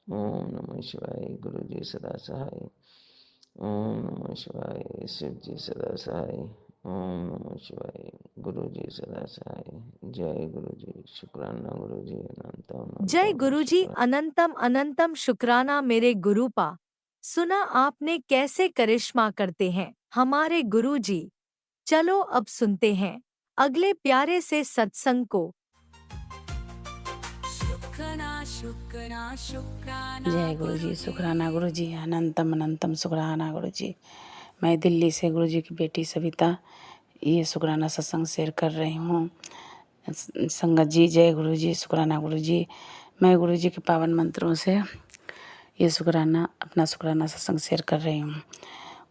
ओम नमः शिवाय गुरु जी सदा सहाय। ओम नमः शिवाय शिव जी सदा सहाय। ओम नमः शिवाय गुरु जी सदा सहाय। जय गुरु जी, शुक्राना गुरु जी, अनंतम जय अनंतम गुरुजी, शुक्राना। अनंतम अनंतम शुक्राना मेरे गुरुपा। सुना आपने कैसे करिश्मा करते हैं हमारे गुरुजी। चलो अब सुनते हैं अगले प्यारे से सत्संग को। शुक्राना जय गुरु जी, शुक्राना गुरु जी, अनंतम अनंतम शुक्राना गुरु जी। मैं दिल्ली से गुरु जी की बेटी सविता ये शुक्राना सत्संग शेयर कर रही हूँ। संगत जी जय गुरु जी, शुक्राना गुरु जी। मैं गुरु जी के पावन मंत्रों से ये शुक्राना अपना शुक्राना सत्संग शेयर कर रही हूँ।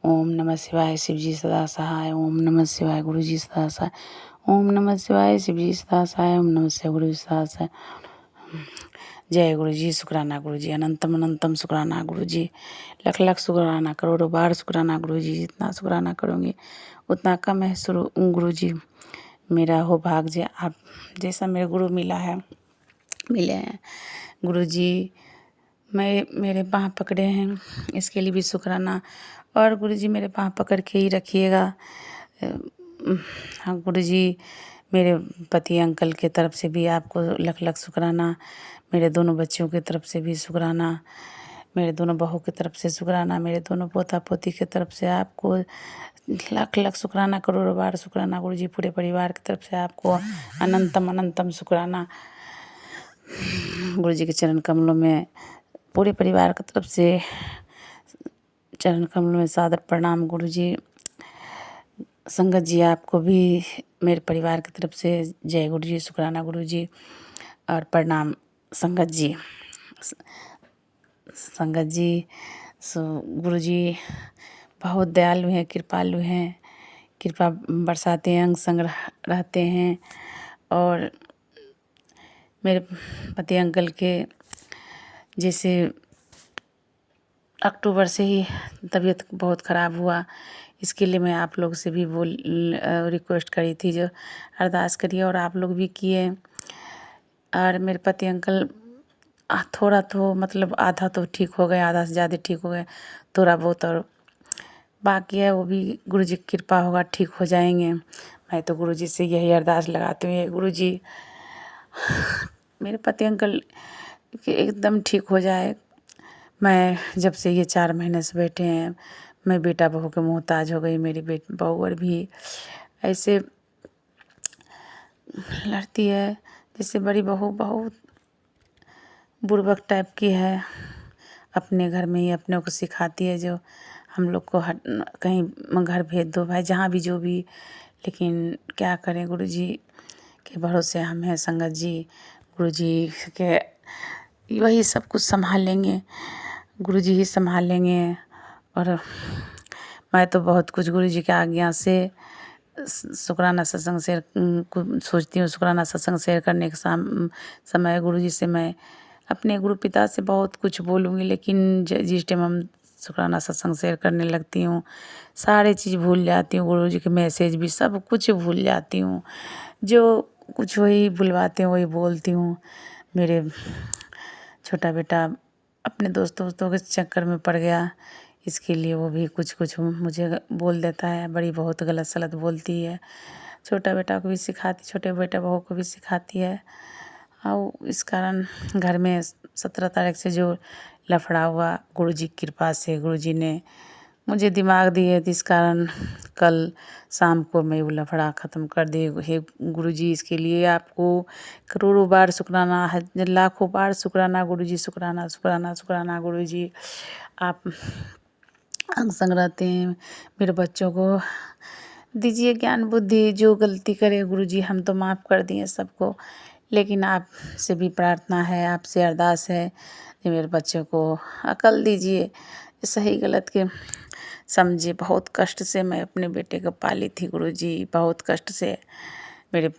ओम नमः शिवाय शिव जी सदा सहाय। ओम नमः शिवाय गुरु जी सदा सहाय। ओम नमः शिवाय शिव जी सदा सहाय। ओम नमः शिवाय गुरु जी सदा सहाय। जय गुरु जी, शुक्राना गुरु जी, अनंतम अनंतम शुक्राना गुरु जी। लख लख शुक्राना, करोड़ों बार शुक्राना गुरु जी। जितना शुक्राना करूँगी उतना कम है गुरु जी। मेरा हो भाग्य आप जैसा मेरे गुरु मिले हैं गुरु जी। मेरे पाँव पकड़े हैं इसके लिए भी शुक्राना। और गुरु जी मेरे पाँव पकड़ के ही रखिएगा। हाँ गुरु जी, मेरे पति अंकल के तरफ से भी आपको लख लख शुक्राना। मेरे दोनों बच्चों की तरफ से भी शुक्राना। मेरे दोनों बहू की तरफ से शुक्राना। मेरे दोनों पोता पोती की तरफ से आपको लाख लाख शुक्राना, करोड़ों बार शुक्राना गुरु जी। पूरे परिवार की तरफ से आपको अनंतम अनंतम शुक्राना। गुरु जी के चरण कमलों में पूरे परिवार की तरफ से चरण कमलों में सादर प्रणाम गुरु जी। संगत जी आपको भी मेरे परिवार की तरफ से जय गुरु जी, शुक्राना गुरु जी और प्रणाम संगत जी। संगत जी गुरु जी बहुत दयालु हैं, कृपालु हैं, कृपा बरसाते हैं, अंग संग रहते हैं। और मेरे पति अंकल के जैसे अक्टूबर से ही तबीयत बहुत ख़राब हुआ, इसके लिए मैं आप लोग से भी रिक्वेस्ट करी थी जो अरदास करिए और आप लोग भी किए। और मेरे पति अंकल थोड़ा तो मतलब आधा तो ठीक हो गए, आधा से ज़्यादा ठीक हो गए, थोड़ा बहुत और बाकी है वो भी गुरु जी की कृपा होगा ठीक हो जाएंगे। मैं तो गुरु जी से यही अरदास लगाती हूँ, गुरु जी मेरे पति अंकल एकदम ठीक हो जाए। मैं जब से ये 4 महीने से बैठे हैं, मैं बेटा बहू के मोहताज हो गई। मेरी बहू और भी ऐसे लड़ती है जैसे बड़ी बहू बहुत बुड़बक टाइप की है। अपने घर में ही अपने को सिखाती है जो हम लोग को कहीं घर भेज दो भाई, जहाँ भी जो भी। लेकिन क्या करें, गुरु जी के भरोसे हम हैं संगत जी। गुरु जी के वही सब कुछ संभाल लेंगे, गुरु जी ही संभाल लेंगे। और मैं तो बहुत कुछ गुरु जी की आज्ञा से शुक्राना सत्संग शेयर सोचती हूँ। शुक्राना सत्संग शेयर करने के समय गुरु जी से मैं अपने गुरु पिता से बहुत कुछ बोलूँगी, लेकिन जिस टाइम हम शुक्राना सत्संग शेयर करने लगती हूँ सारे चीज़ भूल जाती हूँ। गुरु जी के मैसेज भी सब कुछ भूल जाती हूँ, जो कुछ वही बुलवाते हैं वही बोलती हूँ। मेरे छोटा बेटा अपने दोस्तों के चक्कर में पड़ गया, इसके लिए वो भी कुछ कुछ मुझे बोल देता है। बड़ी बहुत गलत सलत बोलती है, छोटा बेटा को भी सिखाती, छोटे बेटा बहू को भी सिखाती है। और इस कारण घर में 17 तारीख से जो लफड़ा हुआ, गुरु जी की कृपा से गुरु जी ने मुझे दिमाग दिए, इस कारण कल शाम को मैं वो लफड़ा ख़त्म कर दी। हे गुरु जी, इसके लिए आपको करोड़ों बार शुक्राना है, लाखों बार शुक्राना गुरु जी। शुक्राना शुक्राना शुक्राना गुरु जी। आप अंग संग रहते हैं, मेरे बच्चों को दीजिए ज्ञान बुद्धि, जो गलती करे गुरु जी हम तो माफ़ कर दिए सबको, लेकिन आपसे भी प्रार्थना है, आपसे अरदास है कि मेरे बच्चों को अकल दीजिए, सही गलत के समझे। बहुत कष्ट से मैं अपने बेटे को पाली थी गुरु जी, बहुत कष्ट से। मेरे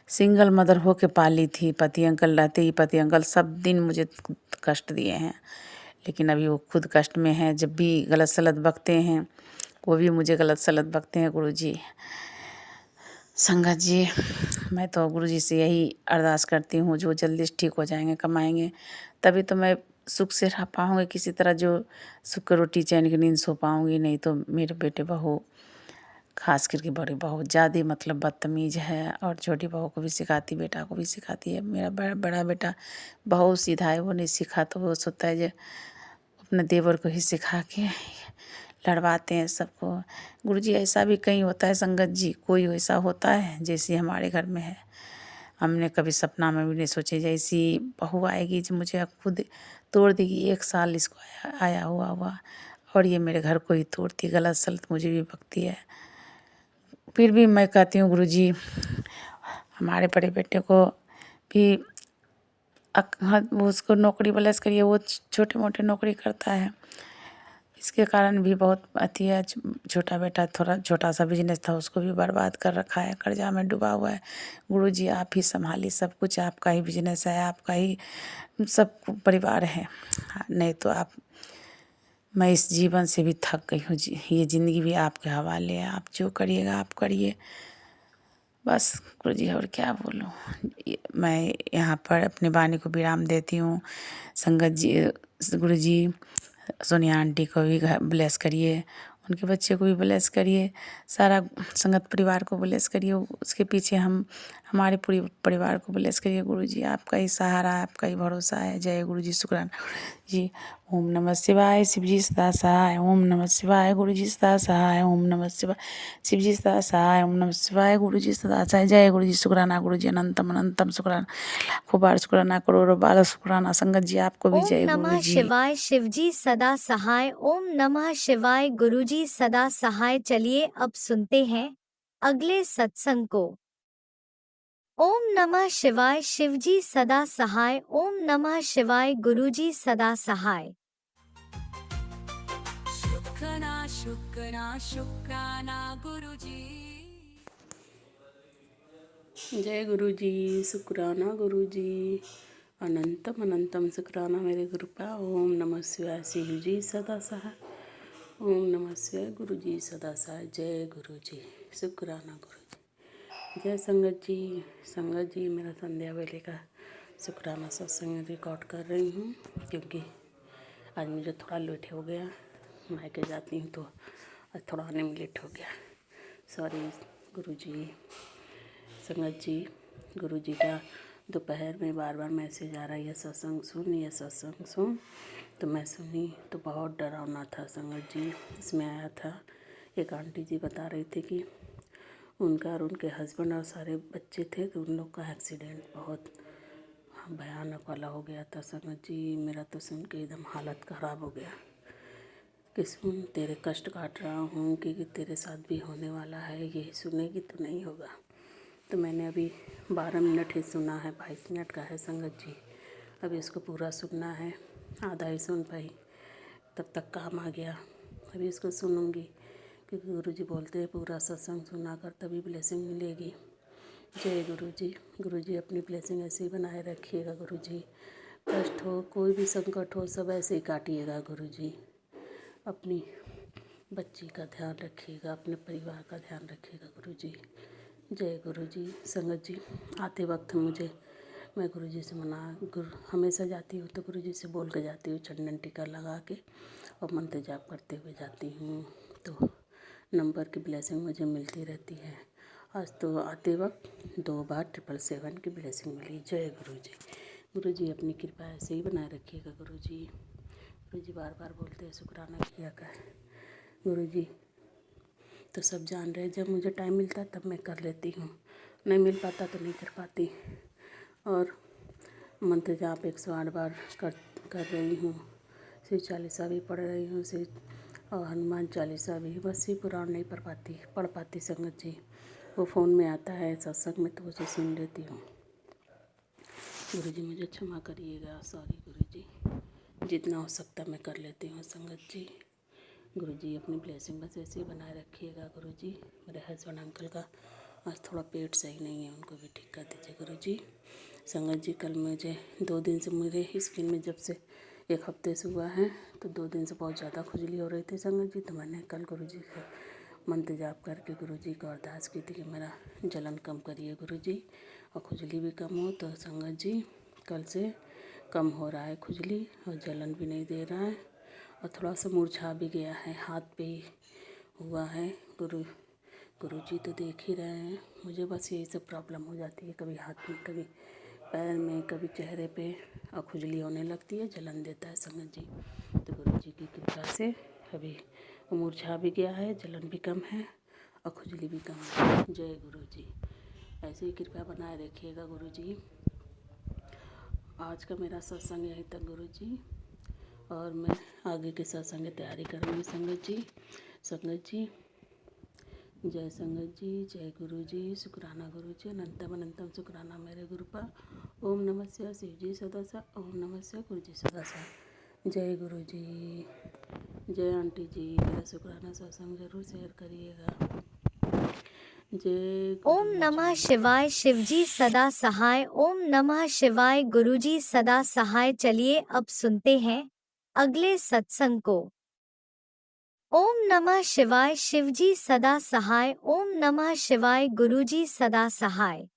सिंगल मदर हो के पाली थी, पति अंकल रहते ही पति अंकल सब दिन मुझे कष्ट दिए हैं, लेकिन अभी वो खुद कष्ट में हैं। जब भी गलत सलत बकते हैं वो भी मुझे गलत सलत बकते हैं गुरु जी। संगत जी, मैं तो गुरुजी से यही अरदास करती हूँ जो जल्दी से ठीक हो जाएंगे, कमाएंगे, तभी तो मैं सुख से रह पाऊँगी किसी तरह, जो सुख की रोटी चैन की नींद सो पाऊँगी। नहीं तो मेरे बेटे बहू, खास करके बड़ी बहू ज़्यादा मतलब बदतमीज है, और छोटी बहू को भी सिखाती, बेटा को भी सिखाती है। मेरा बड़ा बेटा बहुत सीधा है, वो नहीं सीखा तो वो सोचता है जो अपने देवर को ही सिखा के लड़वाते हैं सबको। गुरुजी ऐसा भी कहीं होता है संगत जी, कोई ऐसा होता है जैसे हमारे घर में है। हमने कभी सपना में भी नहीं सोचे जैसी बहू आएगी जो मुझे खुद तोड़ देगी। 1 साल इसको आया हुआ और ये मेरे घर को ही तोड़ती, गलत सलत मुझे भी बकती है। फिर भी मैं कहती हूँ गुरुजी, हमारे बड़े बेटे को भी वो उसको नौकरी प्लस करिए, वो छोटे मोटे नौकरी करता है, इसके कारण भी बहुत अति है। छोटा बेटा थोड़ा छोटा सा बिजनेस था, उसको भी बर्बाद कर रखा है, कर्जा में डूबा हुआ है। गुरुजी आप ही संभालिए सब कुछ, आपका ही बिजनेस है, आपका ही सब परिवार है। नहीं तो आप, मैं इस जीवन से भी थक गई हूँ जी, ये ज़िंदगी भी आपके हवाले है, आप जो करिएगा आप करिए बस। गुरुजी और क्या बोलूँ, मैं यहाँ पर अपनी वाणी को विराम देती हूँ। संगत जी, गुरुजी सोनिया आंटी को भी ब्लेस करिए, उनके बच्चे को भी ब्लेस करिए, सारा संगत परिवार को ब्लेस करिए, उसके पीछे हमारे पूरे परिवार को ब्लेस करिए। गुरुजी आपका ही सहारा है, आपका ही भरोसा है। जय गुरुजी, शुक्राना जी। ओम नमः शिवाय, शिवजी सदा सहाय। ओम नमः शिवाय, गुरुजी सदा सहाय। ओम नमः शिवाय, शिवजी सदा सहाय। ओम नमः शिवाय, गुरुजी सदा सहाय। जय गुरुजी, शुक्राना गुरुजी, अनंतम अनंतम शुक्राना, लाखों बार शुक्राना, करोड़ों बार शुक्राना। संगत जी आपको भी ओम जय नमः गुरुजी। शिवाय, शिवजी सदा सहाय। ओम नमः शिवाय, गुरुजी सदा सहाय। चलिए अब सुनते हैं अगले सत्संग को। ओम नमः शिवाय, शिवजी सदा सहाय। ओम नमः शिवाय, गुरुजी सदा सहाय। शुक्राना गुरुजी। जय गुरुजी, शुक्राना गुरुजी, अनंतम अनंतम शुक्राना मेरे गुरुपा। ओम नमः शिवाय, शिवजी सदा सहाय। ओम नमः शिवाय, गुरुजी सदा सहाय। जय गुरुजी, शुक्राना गुरुजी। जय संगत जी, मेरा संध्या वेले का शुक्राना सत्संग रिकॉर्ड कर रही हूँ, क्योंकि आज मुझे थोड़ा लेट हो गया। मायके जाती हूँ तो आज थोड़ा आने में लेट हो गया, सॉरी गुरुजी। संगत जी, गुरुजी का दोपहर में बार बार मैसेज आ रहा है, ये सत्संग सुन, ये सत्संग सुन। तो मैं सुनी तो बहुत डरावना था संगत जी। इसमें आया था, एक आंटी जी बता रही थी कि उनका और उनके हस्बैंड और सारे बच्चे थे, तो उन लोग का एक्सीडेंट बहुत भयानक वाला हो गया था संगत जी। मेरा तो सुन के एकदम हालत ख़राब हो गया कि सुन, तेरे कष्ट काट रहा हूँ कि तेरे साथ भी होने वाला है, यही सुनेगी तो नहीं होगा। तो मैंने अभी 12 मिनट ही सुना है, 22 मिनट का है संगत जी। अभी इसको पूरा सुनना है, आधा ही सुन पाई, तब तक काम आ गया। अभी इसको सुनूंगी, क्योंकि गुरुजी बोलते हैं पूरा सत्संग सुना कर तभी ब्लेसिंग मिलेगी। जय गुरुजी। गुरुजी अपनी ब्लेसिंग ऐसे ही बनाए रखिएगा गुरुजी। कष्ट हो, कोई भी संकट हो, सब ऐसे ही काटिएगा गुरुजी। अपनी बच्ची का ध्यान रखिएगा, अपने परिवार का ध्यान रखिएगा गुरुजी। जय गुरुजी। संगत जी, आते वक्त मैं गुरुजी से हमेशा जाती हूँ तो गुरुजी से बोल के जाती हूँ, चंदन टीका लगा के और मंत्र जाप करते हुए जाती हूँ, तो नंबर की ब्लेसिंग मुझे मिलती रहती है। आज तो आते वक्त 2 बार 777 की ब्लेसिंग मिली। जय गुरुजी। गुरुजी अपनी कृपा ऐसे ही बनाए रखिएगा गुरुजी। गुरुजी बार बार बोलते हैं शुक्राना किया कर। गुरुजी तो सब जान रहे हैं, जब मुझे टाइम मिलता तब मैं कर लेती हूँ, नहीं मिल पाता तो नहीं कर पाती। और मंत्र जाप 108 बार कर रही हूँ, शिव चालीसा भी पढ़ रही हूँ, और हनुमान चालीसा भी। बस ये पुराण नहीं पढ़ पाती संगत जी। वो फ़ोन में आता है सत्संग में तो उसे सुन लेती हूँ। गुरुजी मुझे क्षमा करिएगा, सॉरी गुरुजी। जितना हो सकता मैं कर लेती हूँ संगत जी। गुरुजी अपनी ब्लेसिंग बस ऐसे ही बनाए रखिएगा गुरुजी। मेरे हस्बैंड अंकल का आज थोड़ा पेट सही नहीं है, उनको भी ठीक कर दीजिए गुरुजी। संगत जी, कल मुझे 2 दिन से मेरे स्किन में, जब से 1 हफ्ते से हुआ है, तो 2 दिन से बहुत ज़्यादा खुजली हो रही थी संगत जी। तो मैंने कल गुरुजी से मंत्र जाप करके गुरुजी को अरदास की थी कि मेरा जलन कम करिए गुरुजी, और खुजली भी कम हो। तो संगत जी कल से कम हो रहा है खुजली, और जलन भी नहीं दे रहा है, और थोड़ा सा मुरझा भी गया है, हाथ पे ही हुआ है। गुरुजी तो देख ही रहे हैं, मुझे बस यही सब प्रॉब्लम हो जाती है, कभी हाथ में, कभी पैर में, कभी चेहरे पे, और खुजली होने लगती है, जलन देता है संगत जी। तो गुरुजी की कृपा से अभी मुरझा भी गया है, जलन भी कम है, और खुजली भी कम है। जय गुरुजी, ऐसे ही कृपा बनाए रखिएगा गुरुजी। आज का मेरा सत्संग यहीं तक गुरुजी, और मैं आगे के सत्संग की तैयारी करूँगी संगत जी। संगत जी जय संगत जी, जय गुरुजी, शुक्राना गुरुजी, अनंतम अनंतम शुक्राना मेरे गुरुपा। ओम नमः शिवाय शिव जी सदा सा, ओम नमः शिवाय गुरु जी सदा सा। जय गुरुजी, जय आंटी जी, मेरा शुक्राना सत्संग जरूर शेयर करिएगा। जय ओम नमः शिवाय शिवजी सदा सहाय, ओम नमः शिवाय गुरुजी सदा सहाय। चलिए अब सुनते हैं अगले सत्संग को। ओम नमः शिवाय शिवजी सदा सहाय, ओम नमः शिवाय गुरुजी सदा सहाय।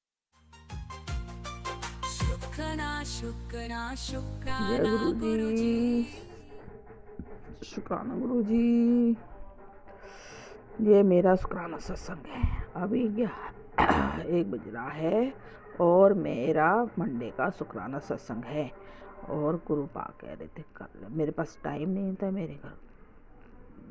शुक्राना शुक्राना जय शुक्राना गुरु गुरुजी। जी, शुक्राना गुरु जी। ये मेरा शुक्राना सत्संग है। अभी 1 बज रहा है और मेरा मंडे का शुक्राना सत्संग है। और गुरु पा कह रहे थे कर ले, मेरे पास टाइम नहीं था, मेरे घर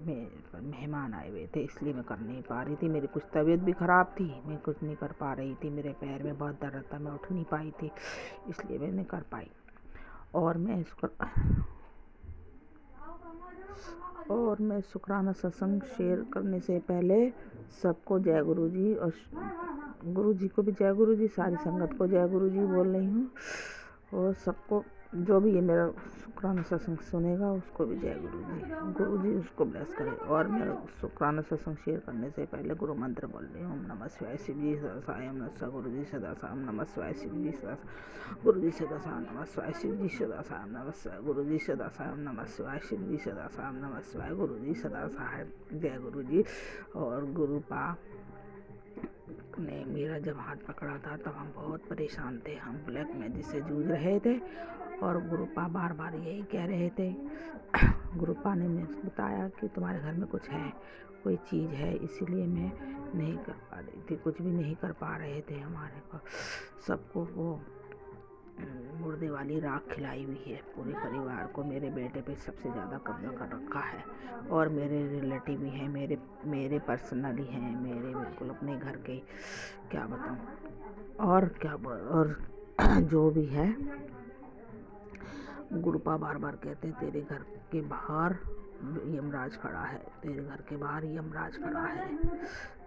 में मेहमान आए हुए थे, इसलिए मैं कर नहीं पा रही थी। मेरी कुछ तबीयत भी ख़राब थी, मैं कुछ नहीं कर पा रही थी, मेरे पैर में बहुत दर्द था, मैं उठ नहीं पाई थी, इसलिए मैं नहीं कर पाई। और मैं शुक्राना सत्संग शेयर करने से पहले सबको जय गुरु जी, और गुरु जी को भी जय गुरु जी, सारी संगत को जय गुरु जी बोल रही हूँ। और सबको जो भी ये मेरा शुक्राना सत्संग सुनेगा उसको भी जय गुरु जी उसको ब्लेस करे। और मैं शुक्राना सत्संग शेयर करने से पहले गुरु मंत्र बोल रही हूँ। ओम नमः शिवाय शिव जी सदा साय, ओम नमः गुरु जी सदा साय, ओम नमः शिवाय शिव जी सदा गुरु जी सदा साय, ओम नमः शिवाय शिव जी सदा साय, ओम नमः शिवाय गुरु जी सदा साय, ओम नमः शिवाय शिव जी सदा साय, ओम नमः शिवाय गुरु जी सदा साय। जय गुरु जी। और गुरु पा ने मेरा जब हाथ पकड़ा था तब हम बहुत परेशान थे, हम ब्लैक मैजिक से जूझ रहे थे, और गुरुपा बार बार यही कह रहे थे। गुरुपा ने मुझे बताया कि तुम्हारे घर में कुछ है, कोई चीज़ है, इसीलिए मैं नहीं कर पा रही थी, कुछ भी नहीं कर पा रहे थे। हमारे को सबको वो मुर्दे वाली राख खिलाई हुई है, पूरे परिवार को। मेरे बेटे पे सबसे ज़्यादा कब्जा कर रखा है, और मेरे रिलेटिव भी हैं, मेरे पर्सनली हैं, मेरे बिल्कुल अपने घर के, क्या बताऊँ। और जो भी है, गुरुपा बार बार कहते हैं तेरे घर के बाहर यमराज खड़ा है, तेरे घर के बाहर यमराज खड़ा है,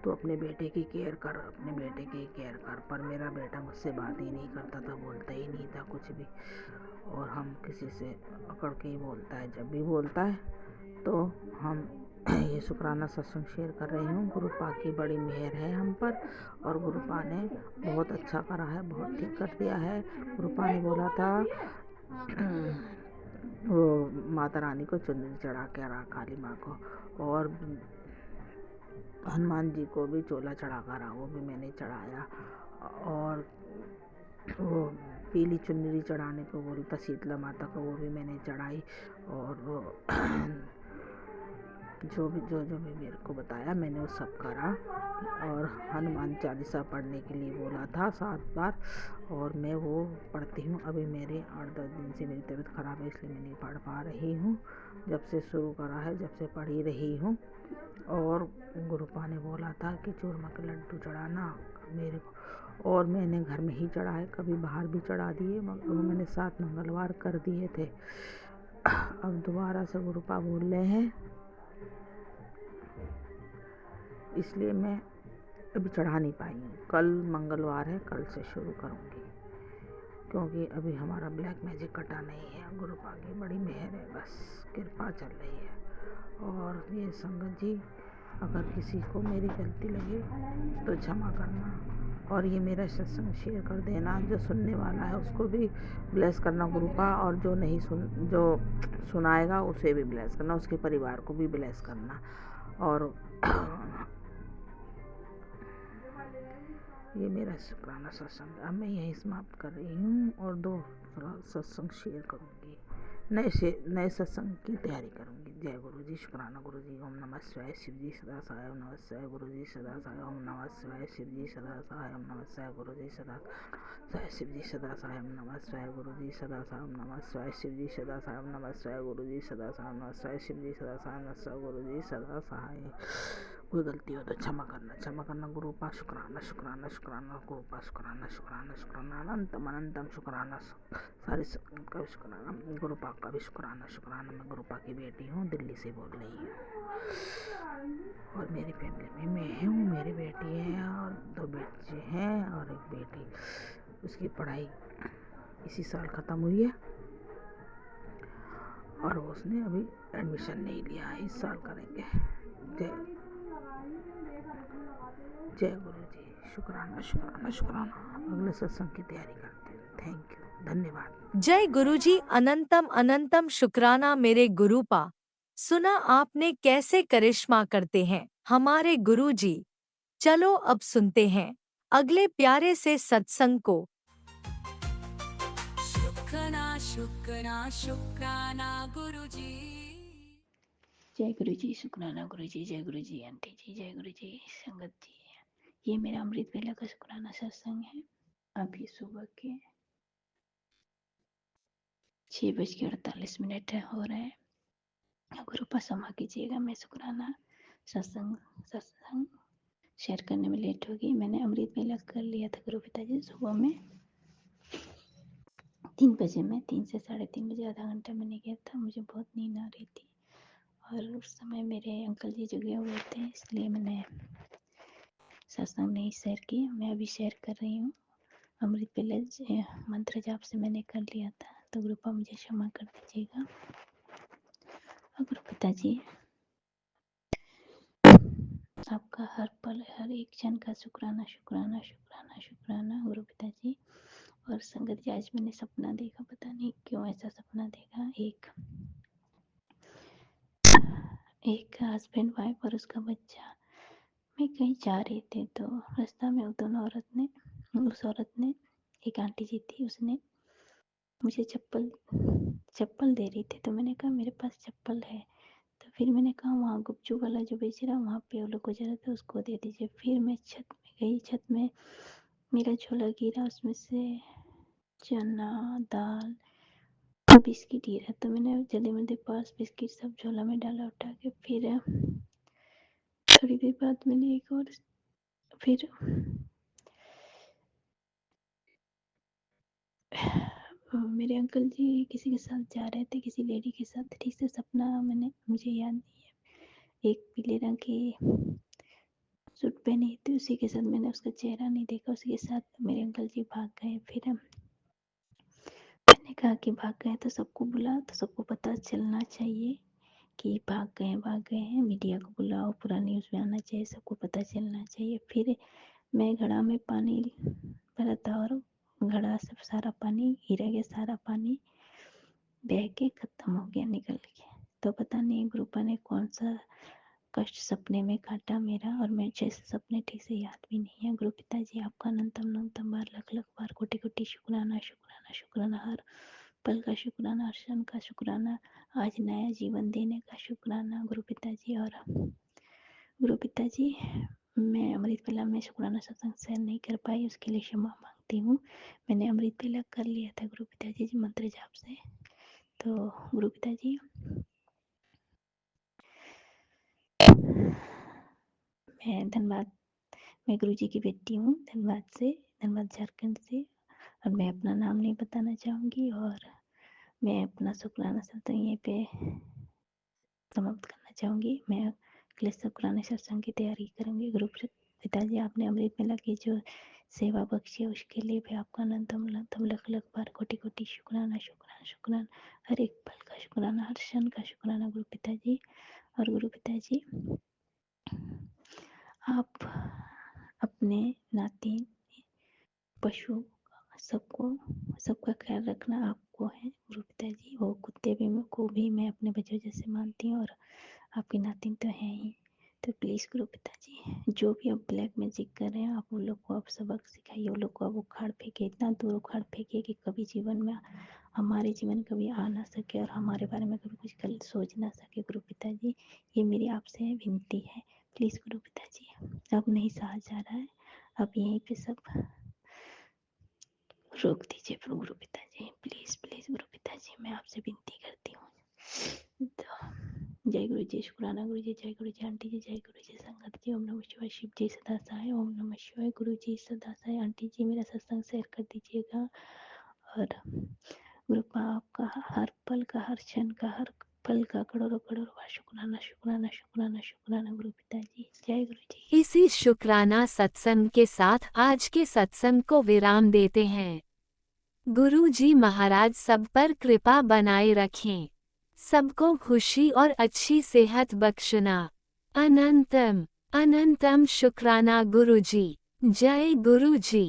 तो अपने बेटे की केयर कर, अपने बेटे की केयर कर। पर मेरा बेटा मुझसे बात ही नहीं करता था, बोलता ही नहीं था कुछ भी, और हम किसी से अकड़ के ही बोलता है। जब भी बोलता है तो हम ये शुक्राना सत्संग शेयर कर रही हूँ। गुरुपा की बड़ी मेहर है हम पर, और गुरुपा ने बहुत अच्छा करा है, बहुत ठीक कर दिया है। गुरुपा ने बोला था वो माता रानी को चुनरी चढ़ा के रहा, काली माँ को, और हनुमान जी को भी चोला चढ़ा कर रहा, वो भी मैंने चढ़ाया। और वो पीली चुनरी चढ़ाने को बोली था शीतला माता को, वो भी मैंने चढ़ाई। और वो जो भी मेरे को बताया मैंने वो सब करा। और हनुमान चालीसा पढ़ने के लिए बोला था 7 बार, और मैं वो पढ़ती हूँ। अभी मेरे 8-10 दिन से मेरी तबीयत ख़राब है, इसलिए मैं नहीं पढ़ पा रही हूँ। जब से शुरू करा है, जब से पढ़ ही रही हूँ। और गुरुपा ने बोला था कि चूरमा के लड्डू चढ़ाना मेरे को, और मैंने घर में ही चढ़ाए, कभी बाहर भी चढ़ा दिए, मगर वो मैंने 7 मंगलवार कर दिए थे। अब दोबारा से गुरुपा बोल रहे हैं, इसलिए मैं अभी चढ़ा नहीं पाई हूँ। कल मंगलवार है, कल से शुरू करूँगी, क्योंकि अभी हमारा ब्लैक मैजिक कटा नहीं है। गुरुपा की बड़ी मेहर है, बस कृपा चल रही है। और ये संगत जी, अगर किसी को मेरी गलती लगे तो क्षमा करना, और ये मेरा सत्संग शेयर कर देना। जो सुनने वाला है उसको भी ब्लेस करना गुरुपा, और जो सुनाएगा उसे भी ब्लेस करना, उसके परिवार को भी ब्लेस करना। और ये मेरा शुक्राना सत्संग अब मैं यहीं समाप्त कर रही हूँ और 2 सत्संग शेयर करूँगी, नए सत्संग की तैयारी करूँगी। जय गुरु जी, शुक्राना गुरु जी। ओम नमः शिवाय, शिव जी सदा सहाय। ओम नमः शिवाय, गुरु जी सदा सहाय। ओम नमः शिवाय, शिव जी सदा सहाय। ओम नमः शिवाय, गुरु जी सदा सहाय। शिव जी सदा सहाय। ओम नमः शिवाय, गुरु जी सदा सहाय। ओम नमः शिवाय, शिव जी सदा सहाय। ओम नमः शिवाय, गुरु जी सदा सहाय। ओम नमः शिवाय, शिव जी सदा सहाय। ओम नमः शिवाय, गुरु जी सदा सहाय। कोई गलती हो तो क्षमा करना गुरु पा। शुक्राना शुक्राना शुक्राना गुरु पा। शुक्राना शुक्राना शुक्राना अनंतम अनंतम शुक्राना। सारे संगत का भी शुक्राना, गुरु पा का भी शुक्राना शुक्राना। मैं गुरु पा की बेटी हूँ, दिल्ली से बोल रही हूँ और मेरी फैमिली में मैं हूँ, मेरी बेटी है और 2 बच्चे हैं और एक बेटी। उसकी पढ़ाई इसी साल ख़त्म हुई है और उसने अभी एडमिशन नहीं लिया है, इस साल करेंगे। जय गुरु जी, शुक्राना शुक्राना शुक्राना। अगले सत्संग की तैयारी करते हैं। थैंक यू, धन्यवाद। जय गुरुजी, अनंतम अनंतम शुक्राना मेरे गुरुपा। सुना आपने कैसे करिश्मा करते हैं हमारे गुरुजी। चलो अब सुनते हैं अगले प्यारे से सत्संग को। शुक्राना शुक्राना शुक्राना गुरुजी। जय गुरु जी, शुक्राना गुरु जी। जय गुरु जी आंटी जी, जय गुरु जी संगत जी। ये मेरा अमृत वेला का शुक्राना सत्संग है। अभी सुबह के 6:48 हो रहे हैं। गुरु पर क्षमा कीजिएगा, मैं शुक्राना सत्संग शेयर करने में लेट होगी। मैंने अमृत वेला कर लिया था गुरु पिताजी सुबह में 3 बजे में, 3 से 3:30 बजे, आधा घंटा मैंने किया था। मुझे बहुत नींद आ रही थी और उस समय मेरे अंकल जी जगे हुए थे, इसलिए मैंने सत्संग नहीं शेयर किया। मैं अभी शेयर कर रही हूँ। अमृत वेला मंत्र जाप से मैंने कर लिया था, तो गुरुपा मुझे क्षमा कर दीजिएगा। और गुरु पिताजी, आपका हर पल हर एक क्षण का शुक्राना शुक्राना शुक्राना शुक्राना गुरु पिताजी। और संगत जी, आज मैंने सपना देखा, पता नहीं क्यों ऐसा सपना देखा। एक हस्बैंड वाइफ और उसका बच्चा मैं कहीं जा रहे थे, तो रास्ता में उस औरत ने एक आंटी जी थी, उसने मुझे चप्पल दे रही थी। तो मैंने कहा मेरे पास चप्पल है। तो फिर मैंने कहा वहाँ गुपचुप वाला जो बेच रहा वहाँ पे वो लोग गुजरा था, उसको दे दीजिए। फिर मैं छत में गई, छत में मेरा झोला गिरा, उसमें से चना दाल बिस्किट गिरा। तो मैंने जल्दी में पास बिस्किट सब झोला में डाला उठा के। फिर थोड़ी देर बाद मैंने एक और फिर मेरे अंकल जी किसी के साथ जा रहे थे, किसी लेडी के साथ। ठीक से सपना मुझे याद नहीं है। एक पीले रंग की सूट पहनी थी, उसी के साथ मैंने उसका चेहरा नहीं देखा। उसी के साथ मेरे अंकल जी भाग गए। फिर मैंने कहा कि भाग गए तो सबको बुला, तो सबको पता चलना चाहिए कि भाग गए हैं। मीडिया को बुलाओ, पूरा न्यूज़ में आना चाहिए, सबको पता चलना चाहिए। फिर मैं घड़ा में पानी भरा था और घड़ा से सारा पानी गिरा गया, सारा पानी बह के खत्म हो गया, निकल गया। तो पता नहीं गुरुपा ने कौन सा कष्ट सपने में काटा मेरा, और मैं जैसे सपने ठीक से याद भी नहीं है। गुरु पिताजी, आपका अनंतम बार लख बार कोटि कोटि शुक्राना शुक्राना शुक्राना। हर पल का शुक्राना, हर क्षण का शुक्राना, आज नया जीवन देने का शुक्राना गुरु पिताजी। और गुरु पिताजी, मैं अमृत वेला में शुक्राना सत्संग शेयर नहीं कर पाई, उसके लिए क्षमा मांगती हूँ। मैंने अमृत वेला कर लिया था गुरु पिताजी जी मंत्र जाप से। तो गुरु पिताजी, मैं गुरु जी की बेटी हूँ, धनबाद झारखंड से। और मैं अपना नाम नहीं बताना चाहूँगी और मैं अपना शुक्राना सत्संग यहीं पे समाप्त करना चाहूँगी। मैं अगले शुक्राना सत्संग की तैयारी करूँगी। गुरु पिताजी, आपने अमृत वेला की जो सेवा बख्शी है उसके लिए भी आपका अनंतम लख बार कोटि कोटि शुक्राना शुक्राना शुक्राना। हर एक पल का शुक्राना, हर क्षण का शुक्राना गुरु पिताजी। और गुरु पिताजी, आप अपने नाती पशु सबका ख्याल रखना आपको है गुरु पिताजी। वो कुत्ते भी को भी मैं अपने बच्चों जैसे मानती हूँ और आपकी नातिन तो है ही। तो प्लीज़ गुरु पिताजी जो भी आप ब्लैक मैजिक कर रहे हैं आप उन लोग को आप सबक सिखाइए, उन लोग को आप उखाड़ फेंकिए, इतना दूर उखाड़ फेंकिए कि कभी जीवन में हमारे जीवन कभी आ ना सके और हमारे बारे में कभी कुछ गलत सोच ना सके। गुरु पिताजी ये मेरी आपसे विनती है, प्लीज़ गुरु पिताजी। अब नहीं सहा जा रहा है, अब यहीं पे सब रोक दीजिए गुरु पिताजी, प्लीज़ प्लीज़ गुरु पिताजी मैं आपसे विनती करती हूँ। तो जय गुरु जी, शुक्राना गुरु जी, जय गुरु जी आंटी जी, जय गुरु जी संगत जी, ओम नमः शिवाय, शिव जी सदा सहाय, ओम नमः शिवाय, गुरु जी सदा सहाय। आंटी जी मेरा सत्संग शेयर कर दीजिएगा और गुरु आपका हर पल का, हर क्षण का, हर पल का करोड़ों करोड़ों बार शुक्राना शुक्राना शुक्राना शुक्राना गुरु पिताजी। जय गुरु जी। इसी शुक्राना सत्संग के साथ आज के सत्संग को विराम देते हैं। गुरु जी महाराज सब पर कृपा बनाए रखें, सबको खुशी और अच्छी सेहत बख्शना। अनंतम अनंतम शुक्राना गुरु जी। जय गुरु जी।